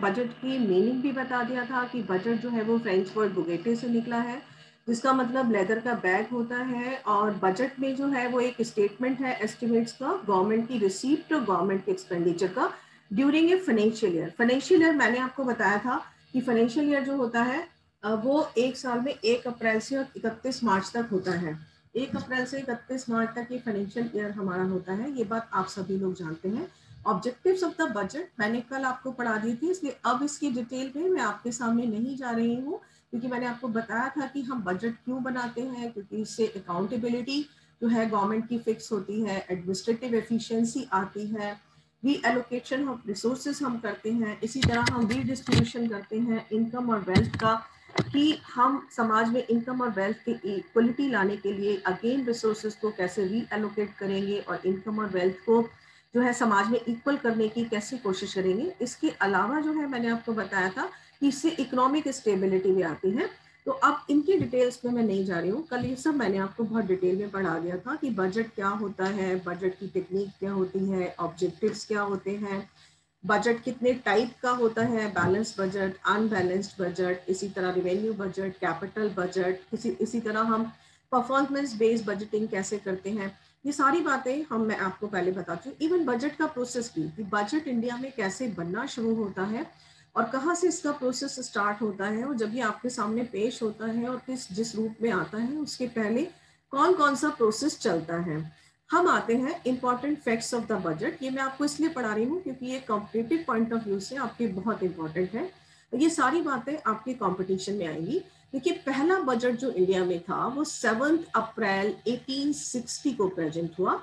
Budget की meaning भी बता दिया था कि बजट जो है वो फ्रेंच वर्ड बुगेटे से निकला है, जिसका मतलब लेदर का बैग होता है। और बजट में जो है वो एक स्टेटमेंट है एस्टिमेट्स का, गवर्नमेंट की रिसीप्ट और गवर्नमेंट के एक्सपेंडिचर का during a financial year. Financial year मैंने आपको बताया था कि फाइनेंशियल ईयर जो होता है वो एक साल में 1 अप्रैल से 31 मार्च तक होता है। 1 अप्रैल से 31 मार्च तक ये फाइनेंशियल ईयर हमारा होता है, ये बात आप सभी लोग जानते हैं। ऑब्जेक्टिव्स ऑफ द बजट मैंने कल आपको पढ़ा दी थी, इसलिए अब इसकी डिटेल में मैं आपके सामने नहीं जा रही हूँ, क्योंकि मैंने आपको बताया था कि हम बजट क्यों बनाते हैं, क्योंकि इससे अकाउंटेबिलिटी जो है गवर्नमेंट की फिक्स होती है, एडमिनिस्ट्रेटिव एफिशिएंसी आती है, री एलोकेशन ऑफ रिसोर्सेज हम करते हैं, इसी तरह हम रीडिस्ट्रीब्यूशन करते हैं इनकम और वेल्थ का, कि हम समाज में इनकम और वेल्थ की इक्वलिटी लाने के लिए अगेन रिसोर्सेज को कैसे री एलोकेट करेंगे और इनकम और वेल्थ को जो है समाज में इक्वल करने की कैसे कोशिश करेंगे। इसके अलावा जो है मैंने आपको बताया था कि इससे इकोनॉमिक स्टेबिलिटी भी आती है। तो अब इनकी डिटेल्स में मैं नहीं जा रही हूँ, कल ये सब मैंने आपको बहुत डिटेल में पढ़ा दिया था कि बजट क्या होता है, बजट की टेक्निक क्या होती है, ऑब्जेक्टिव्स क्या होते हैं, बजट कितने टाइप का होता है, बैलेंस बजट, अनबैलेंस्ड बजट, इसी तरह रिवेन्यू बजट, कैपिटल बजट, इसी तरह हम परफॉर्मेंस बेस्ड बजटिंग कैसे करते हैं। ये सारी बातें मैं आपको पहले बताती हूँ। इवन बजट का प्रोसेस भी, कि बजट इंडिया में कैसे बनना शुरू होता है और कहाँ से इसका प्रोसेस स्टार्ट होता है, और जब ये आपके सामने पेश होता है और जिस रूप में आता है उसके पहले कौन कौन सा प्रोसेस चलता है। हम आते हैं important facts of the budget. ये मैं आपको इसलिए पढ़ा रही हूँ क्योंकि ये कॉम्पिटिटिव पॉइंट ऑफ व्यू से आपके बहुत इंपॉर्टेंट है। ये सारी बातें आपके कंपटीशन में आएंगी। देखिए, पहला बजट जो इंडिया में था वो 7 अप्रैल 1860 को प्रेजेंट हुआ,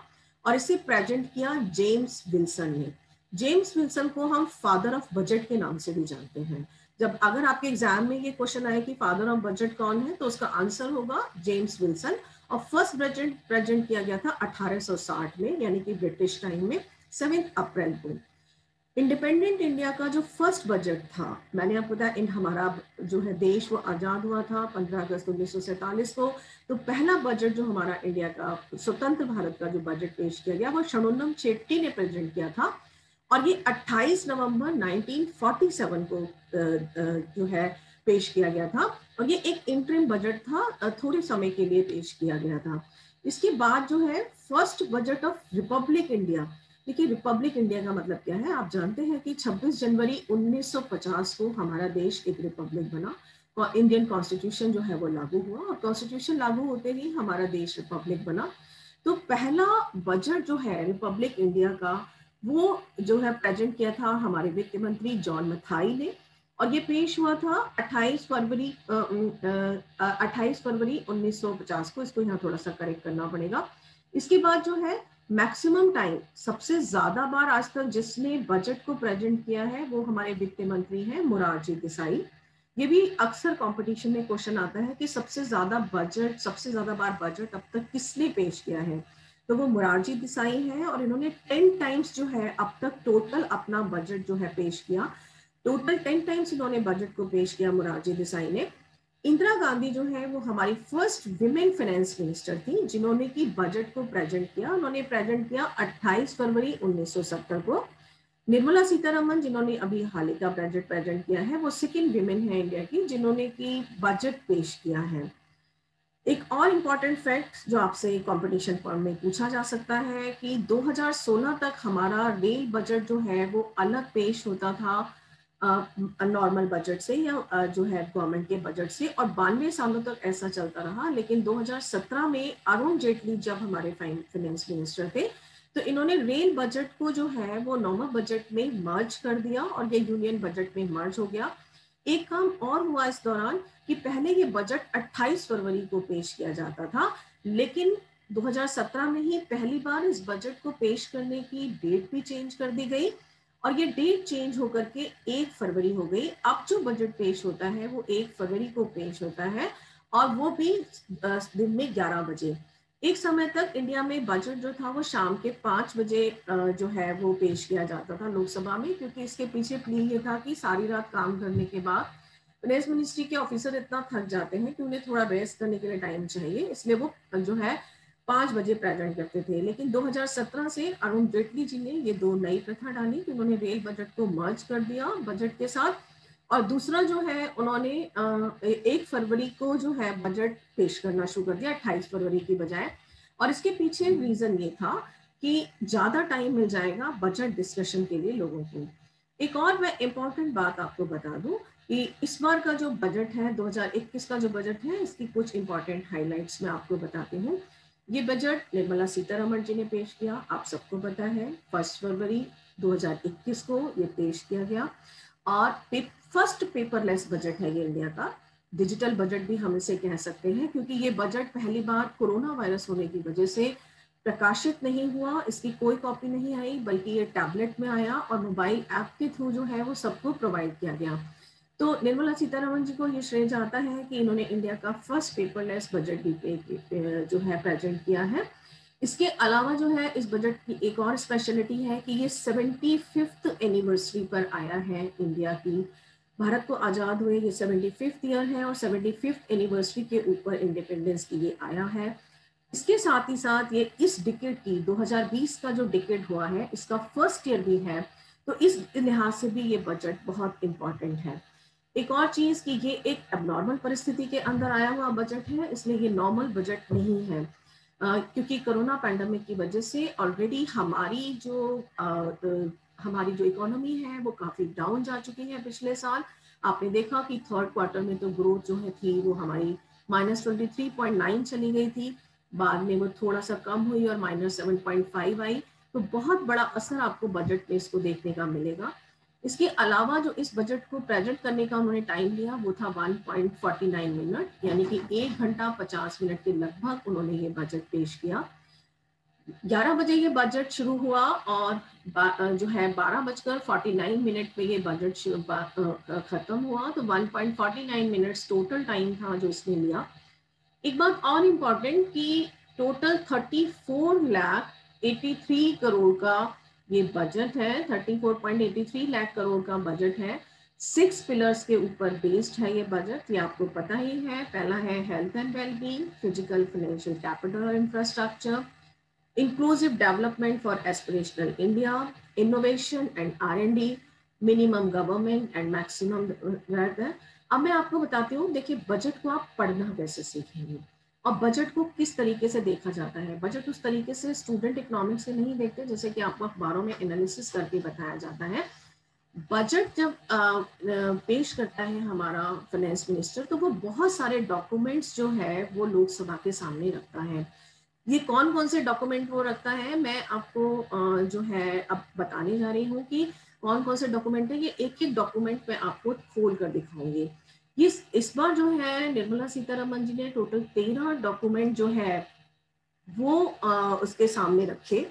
और इसे प्रेजेंट किया जेम्स विल्सन ने। जेम्स विल्सन को हम फादर ऑफ बजट के नाम से भी जानते हैं। जब अगर आपके एग्जाम में ये क्वेश्चन आए कि फादर ऑफ बजट कौन है, तो उसका आंसर होगा जेम्स विल्सन। और फर्स्ट बजट प्रेजेंट किया गया था 1860 में, यानी कि ब्रिटिश टाइम में 7 अप्रैल को। इंडिपेंडेंट इंडिया का जो फर्स्ट बजट था, मैंने आपको बताया इन हमारा जो है देश वो आजाद हुआ था 15 अगस्त 1947 को। तो पहला बजट जो हमारा इंडिया का स्वतंत्र भारत का जो बजट पेश किया गया वो षणमुगम चेट्टी ने प्रेजेंट किया था, और ये 28 नवंबर 1947 को जो है पेश किया गया था। और ये एक इंटरिम बजट था, थोड़े समय के लिए पेश किया गया था। इसके बाद जो है first budget of Republic India. देखिए, रिपब्लिक इंडिया का मतलब क्या है, आप जानते हैं कि 26 जनवरी 1950 को हमारा देश एक रिपब्लिक बना और इंडियन कॉन्स्टिट्यूशन जो है वो लागू हुआ, और कॉन्स्टिट्यूशन लागू होते ही हमारा देश रिपब्लिक बना। तो पहला बजट जो है रिपब्लिक इंडिया का वो जो है प्रेजेंट किया था हमारे वित्त मंत्री जॉन मथाई ने, और ये पेश हुआ था 28 फरवरी 1950 को। इसको यहाँ थोड़ा सा करेक्ट करना पड़ेगा। इसके बाद जो है मैक्सिमम टाइम, सबसे ज्यादा बार आज तक जिसने बजट को प्रेजेंट किया है वो हमारे वित्त मंत्री हैं मोरारजी देसाई। ये भी अक्सर कंपटीशन में क्वेश्चन आता है कि सबसे ज्यादा बार बजट अब तक किसने पेश किया है, तो वो मोरारजी देसाई हैं, और इन्होंने 10 टाइम्स जो है अब तक टोटल अपना बजट जो है पेश किया। टोटल 10 टाइम्स इन्होंने बजट को पेश किया मोरारजी देसाई ने। इंदिरा गांधी जो है वो हमारी फर्स्ट विमेन फाइनेंस मिनिस्टर थी जिन्होंने की बजट को प्रेजेंट किया। उन्होंने प्रेजेंट किया 28 फरवरी 1970 को। निर्मला सीतारमन जिन्होंने अभी हाल ही का बजट प्रेजेंट किया है, वो सेकंड विमेन है इंडिया की जिन्होंने की बजट पेश किया है। एक और इम्पॉर्टेंट फैक्ट जो आपसे कंपटीशन फॉर्म में पूछा जा सकता है कि 2016 तक हमारा रेल बजट जो है वो अलग पेश होता था नॉर्मल बजट से, या जो है गवर्नमेंट के बजट से, और 92 सालों तक ऐसा चलता रहा। लेकिन 2017 में अरुण जेटली जब हमारे फाइनेंस मिनिस्टर थे, तो इन्होंने रेल बजट को जो है वो नॉर्मल बजट में मर्ज कर दिया और ये यूनियन बजट में मर्ज हो गया। एक काम और हुआ इस दौरान कि पहले ये बजट 28 फरवरी को पेश किया जाता था, लेकिन 2017 में ही पहली बार इस बजट को पेश करने की डेट भी चेंज कर दी गई, और ये डेट चेंज होकर के 1 फरवरी हो गई। अब जो बजट पेश होता है वो 1 फरवरी को पेश होता है, और वो भी दिन में 11 बजे। एक समय तक इंडिया में बजट जो था वो शाम के 5 बजे जो है वो पेश किया जाता था लोकसभा में, क्योंकि इसके पीछे प्ली ये था कि सारी रात काम करने के बाद फाइनेंस मिनिस्ट्री के ऑफिसर इतना थक जाते हैं कि उन्हें थोड़ा रेस्ट करने के लिए टाइम चाहिए, इसलिए वो जो है 5 बजे प्रेजेंट करते थे। लेकिन 2017 से अरुण जेटली जी ने ये 2 नई प्रथा डाली कि उन्होंने रेल बजट को मर्ज कर दिया बजट के साथ। और दूसरा जो है उन्होंने 1 फरवरी को जो है बजट पेश करना शुरू कर दिया 28 फरवरी की बजाय। और इसके पीछे रीजन ये था कि ज्यादा टाइम मिल जाएगा बजट डिस्कशन के लिए लोगों को। एक और मैं इम्पोर्टेंट बात आपको बता दूं कि इस बार का जो बजट है 2021 का जो बजट है, इसकी कुछ इंपॉर्टेंट हाइलाइट्स मैं आपको बताती हूँ। ये बजट निर्मला सीतारमण जी ने पेश किया, आप सबको पता है 1 फरवरी 2021 को ये पेश किया गया। और फर्स्ट पेपरलेस बजट है ये इंडिया का, डिजिटल बजट भी हम इसे कह सकते हैं, क्योंकि ये बजट पहली बार कोरोना वायरस होने की वजह से प्रकाशित नहीं हुआ, इसकी कोई कॉपी नहीं आई, बल्कि ये टैबलेट में आया और मोबाइल ऐप के थ्रू जो है वो सबको प्रोवाइड किया गया। तो निर्मला सीतारमण जी को ये श्रेय जाता है कि इन्होंने इंडिया का फर्स्ट पेपरलेस बजट भी जो है प्रेजेंट किया है। इसके अलावा जो है इस बजट की एक और स्पेशलिटी है कि ये 75th एनिवर्सरी पर आया है इंडिया की। भारत को आज़ाद हुए ये 75th ईयर है और 75th एनिवर्सरी के ऊपर इंडिपेंडेंस की ये आया है। इसके साथ ही साथ ये इस डिकेड की 2020 का जो डिकेड हुआ है इसका फर्स्ट ईयर भी है, तो इस लिहाज से भी ये बजट बहुत इंपॉर्टेंट है। एक और चीज कि ये एक एबनॉर्मल परिस्थिति के अंदर आया हुआ बजट है, इसलिए ये नॉर्मल बजट नहीं है। क्योंकि कोरोना पैंडेमिक की वजह से ऑलरेडी हमारी जो इकोनॉमी है वो काफी डाउन जा चुकी है पिछले साल। आपने देखा कि थर्ड क्वार्टर में तो ग्रोथ जो है थी वो हमारी -23.9 चली गई थी, बाद में वो थोड़ा सा कम हुई और -7.5 आई। तो बहुत बड़ा असर आपको बजट में इसको देखने का मिलेगा। इसके अलावा जो इस बजट को प्रेजेंट करने का उन्होंने टाइम लिया वो था 1.49 मिनट, यानी कि 1 घंटा 50 मिनट के लगभग उन्होंने ये बजट पेश किया। 11 बजे ये बजट शुरू हुआ और जो है 12:49 पे ये बजट खत्म हुआ। तो 1.49 मिनट्स टोटल टाइम था जो इसने लिया। एक बात और इम्पोर्टेंट कि टोटल 34,83 करोड़ का ये बजट है, 34.83 लाख करोड़ का बजट है। 6 पिलर्स के ऊपर बेस्ड है ये बजट, ये आपको पता ही है। पहला है health and wellbeing, physical financial capital और infrastructure, inclusive development for aspirational India, innovation and R&D, minimum government and maximum wealth. अब मैं आपको बताती हूँ, देखिए बजट को आप पढ़ना कैसे सीखेंगे और बजट को किस तरीके से देखा जाता है। बजट उस तरीके से स्टूडेंट इकोनॉमिक्स से नहीं देखते जैसे कि आपको अखबारों में एनालिसिस करके बताया जाता है। बजट जब पेश करता है हमारा फाइनेंस मिनिस्टर, तो वो बहुत सारे डॉक्यूमेंट्स जो है वो लोकसभा के सामने रखता है। ये कौन कौन से डॉक्यूमेंट वो रखता है मैं आपको जो है अब बताने जा रही हूँ कि कौन कौन से डॉक्यूमेंट है। ये एक एक डॉक्यूमेंट मैं आपको खोल कर दिखाऊंगी। इस बार जो है निर्मला सीतारमण जी ने टोटल 13 डॉक्यूमेंट जो है वो उसके सामने रखे,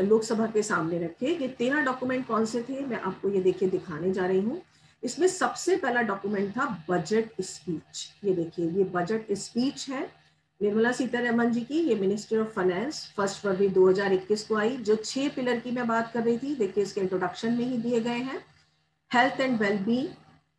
लोकसभा के सामने रखे। ये 13 डॉक्यूमेंट कौन से थे मैं आपको ये देखिए दिखाने जा रही हूँ। इसमें सबसे पहला डॉक्यूमेंट था बजट स्पीच। ये देखिए ये बजट स्पीच है निर्मला सीतारमण जी की, ये मिनिस्टर ऑफ फाइनेंस 1 फरवरी 2021 को आई। जो 6 पिलर की मैं बात कर रही थी देखिए इसके इंट्रोडक्शन में ही दिए गए हैं। Health and wellbeing,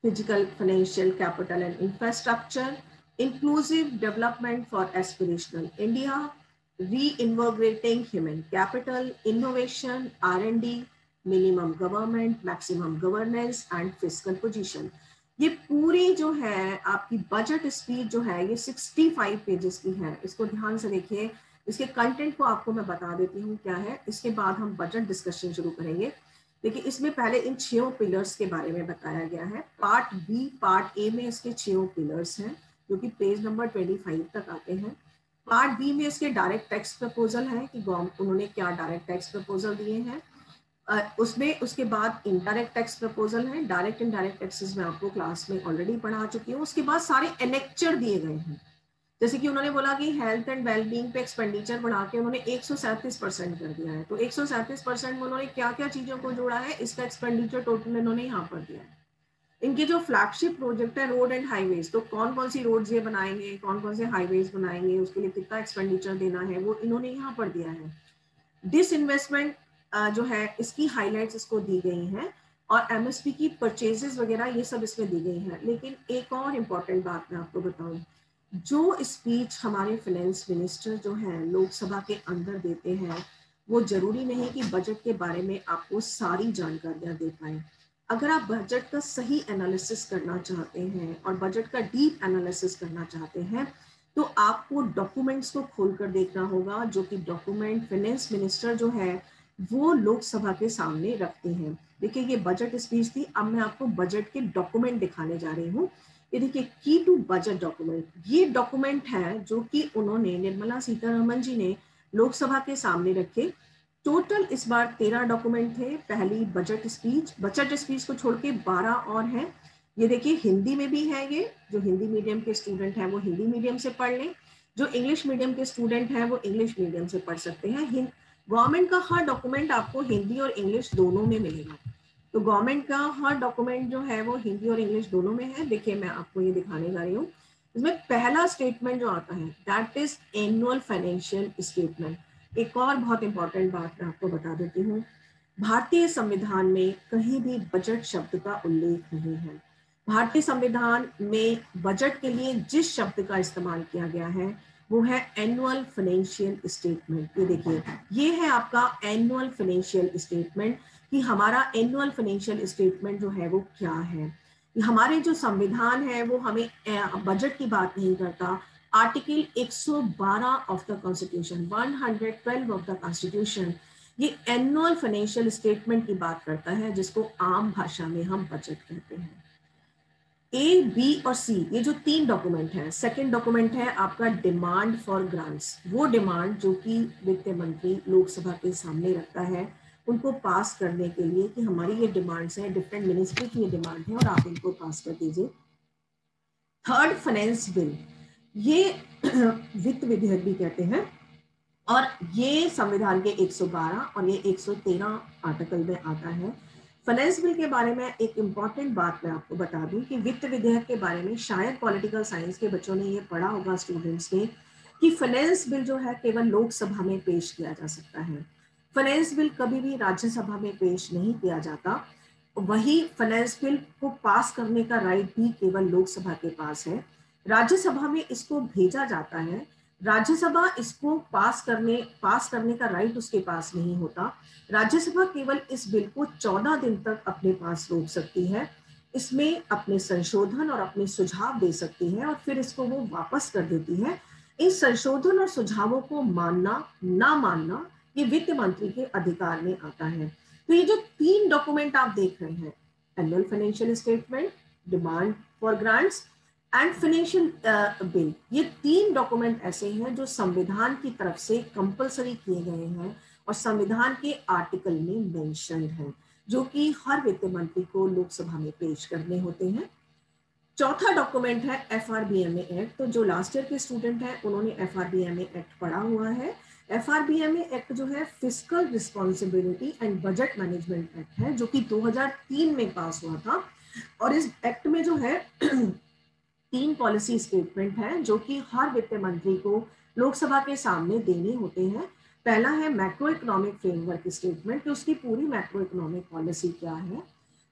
physical financial capital and infrastructure, inclusive development for aspirational India, reinvigorating human capital, innovation, R&D, minimum government, maximum governance and fiscal position। ये पूरी जो है आपकी बजट स्पीच जो है ये 65 पेजेस की है। इसको ध्यान से देखिए, इसके कंटेंट को आपको मैं बता देती हूँ क्या है, इसके बाद हम बजट डिस्कशन शुरू करेंगे। देखिए इसमें पहले इन 6 पिलर्स के बारे में बताया गया है। पार्ट बी, पार्ट ए में इसके 6 पिलर्स हैं जो कि पेज नंबर 25 तक आते हैं। पार्ट बी में इसके डायरेक्ट टैक्स प्रपोजल है कि उन्होंने क्या डायरेक्ट टैक्स प्रपोजल दिए हैं। उसमें उसके बाद इनडायरेक्ट टैक्स प्रपोजल है। डायरेक्ट इनडायरेक्ट टैक्सेस में आपको क्लास में ऑलरेडी पढ़ा चुकी हूँ। उसके बाद सारे एनेक्चर दिए गए हैं, जैसे कि उन्होंने बोला कि हेल्थ एंड वेलबींग पे एक्सपेंडिचर बढ़ा के उन्होंने 137% कर दिया है। तो 137% में उन्होंने क्या क्या चीजों को जोड़ा है, इसका एक्सपेंडिचर टोटल इन्होंने यहाँ पर दिया है। इनके जो फ्लैगशिप प्रोजेक्ट है रोड एंड हाईवेज, तो कौन कौन सी रोड्स ये बनाएंगे, कौन कौन से हाईवेज बनाएंगे, उसके लिए कितना एक्सपेंडिचर देना है, वो इन्होंने यहाँ पर दिया है। डिसइन्वेस्टमेंट जो है इसकी हाईलाइट्स इसको दी गई हैं और एमएसपी की परचेजेस वगैरह ये सब इसमें दी गई हैं। लेकिन एक और इम्पॉर्टेंट बात मैं आपको बताऊं, जो स्पीच हमारे फाइनेंस मिनिस्टर जो है लोकसभा के अंदर देते हैं, वो जरूरी नहीं कि बजट के बारे में आपको सारी जानकारियां दे पाए। अगर आप बजट का सही एनालिसिस करना चाहते हैं और बजट का डीप एनालिसिस करना चाहते हैं, तो आपको डॉक्यूमेंट्स को खोलकर देखना होगा, जो कि डॉक्यूमेंट फाइनेंस मिनिस्टर जो है वो लोकसभा के सामने रखते हैं। देखिए, ये बजट स्पीच थी, अब मैं आपको बजट के डॉक्यूमेंट दिखाने जा रही हूँ। ये देखिए, की टू बजट डॉक्यूमेंट, ये डॉक्यूमेंट है जो कि उन्होंने, निर्मला सीतारमन जी ने लोकसभा के सामने रखे। टोटल इस बार 13 डॉक्यूमेंट थे। पहली बजट स्पीच को छोड़ के 12 और हैं। ये देखिए, हिंदी में भी है ये, जो हिंदी मीडियम के स्टूडेंट हैं वो हिंदी मीडियम से पढ़ लें, जो इंग्लिश मीडियम के स्टूडेंट हैं वो इंग्लिश मीडियम से पढ़ सकते हैं। गवर्नमेंट का हर डॉक्यूमेंट आपको हिंदी और इंग्लिश दोनों में मिलेगा। तो गवर्नमेंट का हर डॉक्यूमेंट जो है वो हिंदी और इंग्लिश दोनों में है। देखिए, मैं आपको ये दिखाने जा रही हूँ। इसमें पहला स्टेटमेंट जो आता है, that is annual financial statement. एक और बहुत इंपॉर्टेंट बात मैं आपको बता देती हूँ, भारतीय संविधान में कहीं भी बजट शब्द का उल्लेख नहीं है। भारतीय संविधान में बजट के लिए जिस शब्द का इस्तेमाल किया गया है वो है एनुअल फाइनेंशियल स्टेटमेंट। ये देखिए, ये है आपका एनुअल फाइनेंशियल स्टेटमेंट, कि हमारा एनुअल फाइनेंशियल स्टेटमेंट जो है वो क्या है। हमारे जो संविधान है वो हमें बजट की बात नहीं करता। Article 112 of the constitution, 112 of the constitution, ये एनुअल फाइनेंशियल स्टेटमेंट की बात करता है, जिसको आम भाषा में हम बजट कहते हैं। ए, बी और सी, ये जो 3 डॉक्यूमेंट है, सेकंड डॉक्यूमेंट है आपका डिमांड फॉर ग्रांट्स। वो डिमांड जो कि वित्त मंत्री लोकसभा के सामने रखता है उनको पास करने के लिए, कि हमारी ये डिमांड्स हैं, डिफरेंट मिनिस्ट्री की ये डिमांड है और आप इनको पास कर दीजिए। थर्ड, फाइनेंस बिल, ये वित्त विधेयक भी कहते हैं, और ये संविधान के 112 और ये 113 आर्टिकल में आता है। फाइनेंस बिल के बारे में एक इंपॉर्टेंट बात मैं आपको बता दूं, कि वित्त विधेयक के बारे में शायद पॉलिटिकल साइंस के बच्चों ने ये पढ़ा होगा, स्टूडेंट्स ने, कि फाइनेंस बिल जो है केवल लोकसभा में पेश किया जा सकता है। फाइनेंस बिल कभी भी राज्यसभा में पेश नहीं किया जाता। वही फाइनेंस बिल को पास करने का राइट भी केवल लोकसभा के पास है। राज्यसभा में इसको भेजा जाता है, राज्यसभा इसको पास करने का राइट उसके पास नहीं होता। राज्यसभा केवल इस बिल को 14 दिन तक अपने पास रोक सकती है, इसमें अपने संशोधन और अपने सुझाव दे सकती है, और फिर इसको वो वापस कर देती है। इन संशोधन और सुझावों को मानना ना मानना ये वित्त मंत्री के अधिकार में आता है। तो ये जो 3 डॉक्यूमेंट आप देख रहे हैं, annual financial statement, demand for grants and financial bill, ये 3 डॉक्यूमेंट ऐसे हैं जो संविधान की तरफ से कंपलसरी किए गए हैं और संविधान के आर्टिकल में मेंशन्ड हैं, जो कि हर वित्त मंत्री को लोकसभा में पेश करने होते हैं। चौथा डॉक्यूमेंट है एफआरबीएमए एक्ट। तो जो लास्ट ईयर के स्टूडेंट हैं उन्होंने एफआरबीएमए एक्ट पढ़ा हुआ है। एफआरबीएमए एक्ट जो है fiscal responsibility and budget management act है, जो कि 2003 में पास हुआ था। और इस एक्ट में जो है 3 पॉलिसी स्टेटमेंट हैं जो कि हर वित्त मंत्री को लोकसभा के सामने देने होते हैं। पहला है मैक्रो इकोनॉमिक फ्रेमवर्क स्टेटमेंट, कि उसकी पूरी मैक्रो इकोनॉमिक पॉलिसी क्या है।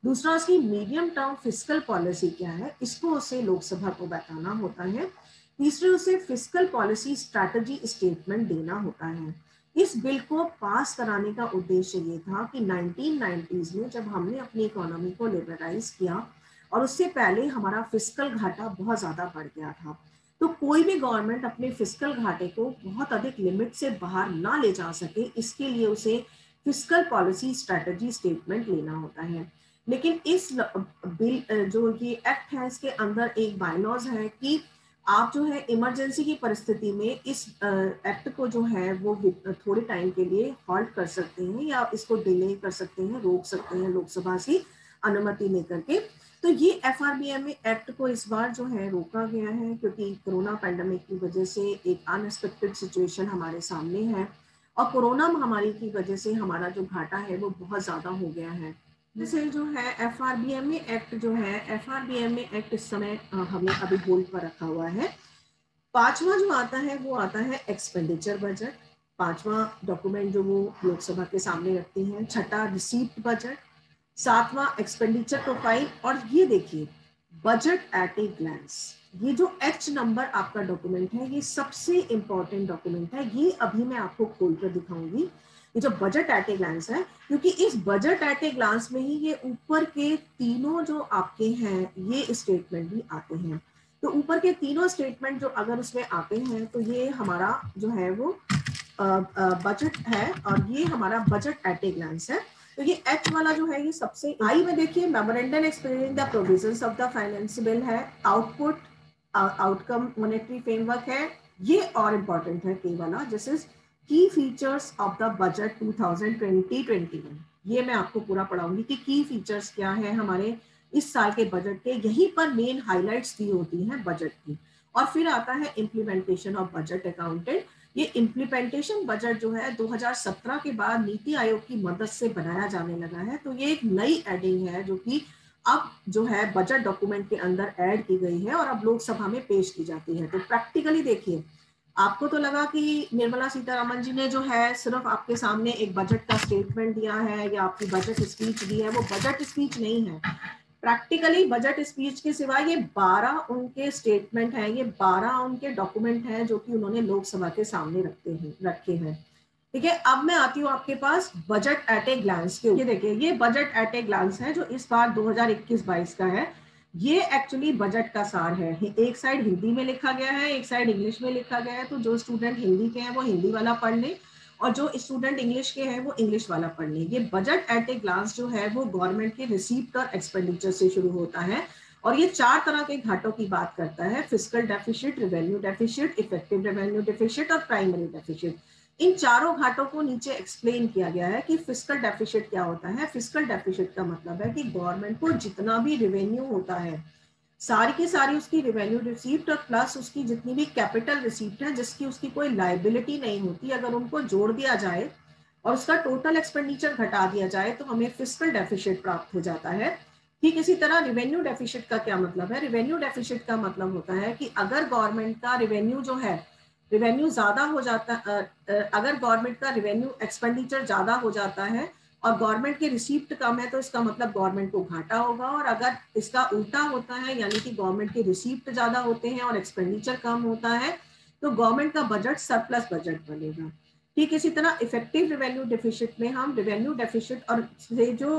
दूसरा, उसकी मीडियम टर्म फिस्कल पॉलिसी क्या है, इसको उसे लोकसभा को बताना होता है। तीसरे, उसे फिस्कल पॉलिसी स्ट्रैटेजी स्टेटमेंट देना होता है। इस बिल को पास कराने का उद्देश्य ये था कि 1990s में जब हमने अपनी इकोनॉमी को लिबरलाइज किया और उससे पहले हमारा फिस्कल घाटा बहुत ज्यादा बढ़ गया था, तो कोई भी गवर्नमेंट अपने फिस्कल घाटे को बहुत अधिक लिमिट से बाहर ना ले जा सके, इसके लिए उसे फिस्कल पॉलिसी स्ट्रैटेजी स्टेटमेंट लेना होता है। लेकिन इस बिल जो ये एक्ट है, इसके अंदर एक बायलॉज है कि आप जो है इमरजेंसी की परिस्थिति में इस एक्ट को जो है वो थोड़े टाइम के लिए हॉल्ट कर सकते हैं या इसको डिले कर सकते हैं, रोक सकते हैं लोकसभा से अनुमति लेकर के। तो ये एफआरबीएमए एक्ट को इस बार जो है रोका गया है, क्योंकि कोरोना पैंडेमिक की वजह से एक अनएक्सपेक्टेड सिचुएशन हमारे सामने है, और कोरोना महामारी की वजह से हमारा जो घाटा है वो बहुत ज्यादा हो गया है। जैसे जो है एफआरबीएमए एक्ट जो है, एफआरबीएमए एक्ट इस समय हमने अभी होल्ड पर रखा हुआ है। पांचवा जो आता है वो आता है एक्सपेंडिचर बजट, पांचवा डॉक्यूमेंट जो वो लोकसभा के सामने रखती हैं। छठा, रिसीप्ट बजट। सातवां, एक्सपेंडिचर प्रोफाइल। और ये देखिए, बजट एट ए ग्लैंस। ये जो H नंबर आपका डॉक्यूमेंट है, ये सबसे इंपॉर्टेंट डॉक्यूमेंट है। ये अभी मैं आपको खोल कर दिखाऊंगी, ये जो बजट एट ए ग्लांस है, क्योंकि इस बजट एट ए ग्लांस में ही ये ऊपर के तीनों जो आपके हैं ये स्टेटमेंट भी आते हैं। तो ऊपर के तीनों स्टेटमेंट जो अगर उसमें आते हैं तो ये हमारा जो है वो बजट है, और ये हमारा बजट एट ए ग्लांस है। तो ये एच वाला जो है ये सबसे आई में देखिए, memorandum explaining the provisions of the finance bill है, आउटपुट आउटकम मॉनेटरी फ्रेमवर्क है, ये और इम्पोर्टेंट है के वाला, दिस इज की फीचर्स ऑफ द बजट 2020-21। ये मैं आपको पूरा पढ़ाऊंगी कि की फीचर्स क्या है हमारे इस साल के बजट के, यहीं पर मेन हाइलाइट्स दी होती हैं बजट की। और फिर आता है इम्प्लीमेंटेशन ऑफ बजट अकाउंटेंट। ये इम्प्लीमेंटेशन बजट जो है 2017 के बाद नीति आयोग की मदद से बनाया जाने लगा है। तो ये एक नई एडिंग है जो कि अब जो है बजट डॉक्यूमेंट के अंदर ऐड की गई है और अब लोकसभा में पेश की जाती है। तो प्रैक्टिकली देखिए, आपको तो लगा कि निर्मला सीतारमण जी ने जो है सिर्फ आपके सामने एक बजट का स्टेटमेंट दिया है या आपकी बजट स्पीच दी है, वो बजट स्पीच नहीं है। प्रैक्टिकली बजट स्पीच के सिवा ये 12 उनके स्टेटमेंट हैं, ये 12 उनके डॉक्यूमेंट हैं जो कि उन्होंने लोकसभा के सामने रखे हैं। ठीक है, अब मैं आती हूँ आपके पास बजट एट ए ग्लांस के। ये देखिए, ये बजट एट ए ग्लांस है जो इस बार 2021-22 का है। ये एक्चुअली बजट का सार है। एक साइड हिंदी में लिखा गया है, एक साइड इंग्लिश में लिखा गया है। तो जो स्टूडेंट हिंदी के हैं वो हिंदी वाला पढ़ लें, और जो स्टूडेंट इंग्लिश के हैं वो इंग्लिश वाला पढ़ लें। ये बजट एट ए ग्लांस जो है वो गवर्नमेंट के रिसीप्ट और एक्सपेंडिचर से शुरू होता है, और ये 4 तरह के घाटों की बात करता है: fiscal deficit, revenue deficit, effective revenue deficit और प्राइमरी डेफिसिट। इन चारों घाटों को नीचे एक्सप्लेन किया गया है कि फिस्कल डेफिसिट क्या होता है। फिस्कल डेफिसिट का मतलब है कि गवर्नमेंट को जितना भी रेवेन्यू होता है, सारी की सारी उसकी रेवेन्यू रिसीप्ट और प्लस उसकी जितनी भी कैपिटल रिसीप्ट है जिसकी उसकी कोई लाइबिलिटी नहीं होती, अगर उनको जोड़ दिया जाए और उसका टोटल एक्सपेंडिचर घटा दिया जाए तो हमें फिस्कल डेफिसिट प्राप्त हो जाता है। ठीक इसी तरह रेवेन्यू डेफिसिट का क्या मतलब है? रेवेन्यू डेफिसिट का मतलब होता है कि अगर गवर्नमेंट का रेवेन्यू जो है, रेवेन्यू ज्यादा हो जाता, अगर गवर्नमेंट का रेवेन्यू एक्सपेंडिचर ज्यादा हो जाता है और गवर्नमेंट के रिसीप्ट कम है तो इसका मतलब गवर्नमेंट को घाटा होगा, और अगर इसका उल्टा होता है यानी कि गवर्नमेंट के रिसीप्ट ज्यादा होते हैं और एक्सपेंडिचर कम होता है तो गवर्नमेंट का बजट सरप्लस बजट बनेगा। ठीक इसी तरह इफेक्टिव रेवेन्यू डेफिसिट में हम रेवेन्यू डेफिसिट और से जो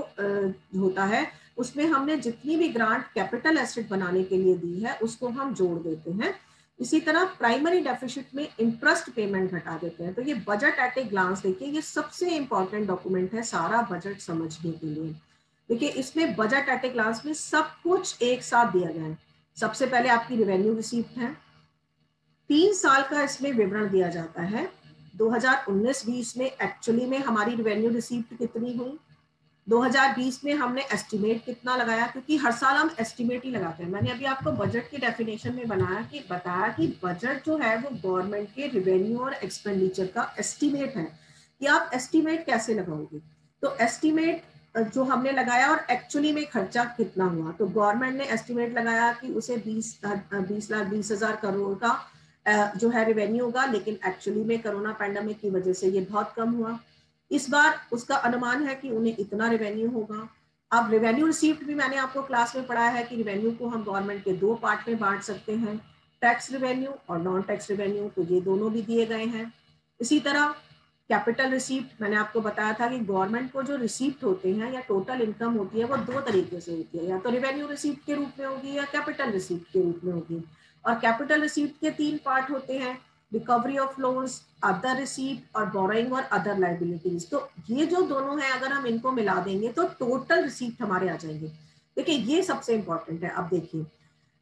होता है उसमें हमने जितनी भी ग्रांट कैपिटल एसेट बनाने के लिए दी है उसको हम जोड़ देते हैं। इसी तरह प्राइमरी डेफिसिट में इंटरेस्ट पेमेंट घटा देते हैं। तो ये बजट एट ए ग्लांस देखिए, ये सबसे इंपॉर्टेंट डॉक्यूमेंट है सारा बजट समझने के लिए। देखिए, इसमें बजट एट ए ग्लांस में सब कुछ एक साथ दिया गया है। सबसे पहले आपकी रेवेन्यू रिसीप्ट है, 3 साल का इसमें विवरण दिया जाता है। 2019-20 में एक्चुअली में हमारी रेवेन्यू रिसीप्ट कितनी हुई, 2020 में हमने एस्टिमेट कितना लगाया, क्योंकि हर साल हम एस्टिमेट ही लगाते हैं। मैंने अभी आपको बजट की डेफिनेशन में बताया कि बजट जो है वो गवर्नमेंट के रेवेन्यू और एक्सपेंडिचर का एस्टिमेट है कि आप एस्टिमेट कैसे लगाओगे। तो एस्टिमेट जो हमने लगाया और एक्चुअली में खर्चा कितना हुआ, तो गवर्नमेंट ने एस्टिमेट लगाया कि उसे 20,20,000 करोड़ का जो है रेवेन्यू होगा, लेकिन एक्चुअली में कोरोना पैंडेमिक की वजह से ये बहुत कम हुआ। इस बार उसका अनुमान है कि उन्हें इतना रेवेन्यू होगा। अब रेवेन्यू रिसीप्ट भी मैंने आपको क्लास में पढ़ाया है कि रेवेन्यू को हम गवर्नमेंट के 2 पार्ट में बांट सकते हैं, टैक्स रेवेन्यू और नॉन टैक्स रेवेन्यू, तो ये दोनों भी दिए गए हैं। इसी तरह कैपिटल रिसीप्ट मैंने आपको बताया था कि गवर्नमेंट को जो रिसीप्ट होते हैं या टोटल इनकम होती है वो 2 तरीके से होती है, या तो रेवेन्यू रिसीप्ट के रूप में होगी या कैपिटल रिसीप्ट के रूप में होगी। और कैपिटल रिसीप्ट के 3 पार्ट होते हैं: recovery of loans, other receipt और बोरोइंग और अदर लाइबिलिटीज। तो ये जो दोनों हैं अगर हम इनको मिला देंगे तो टोटल रिसीप्ट हमारे आ जाएंगे। देखिए, ये सबसे इंपॉर्टेंट है। अब देखिए,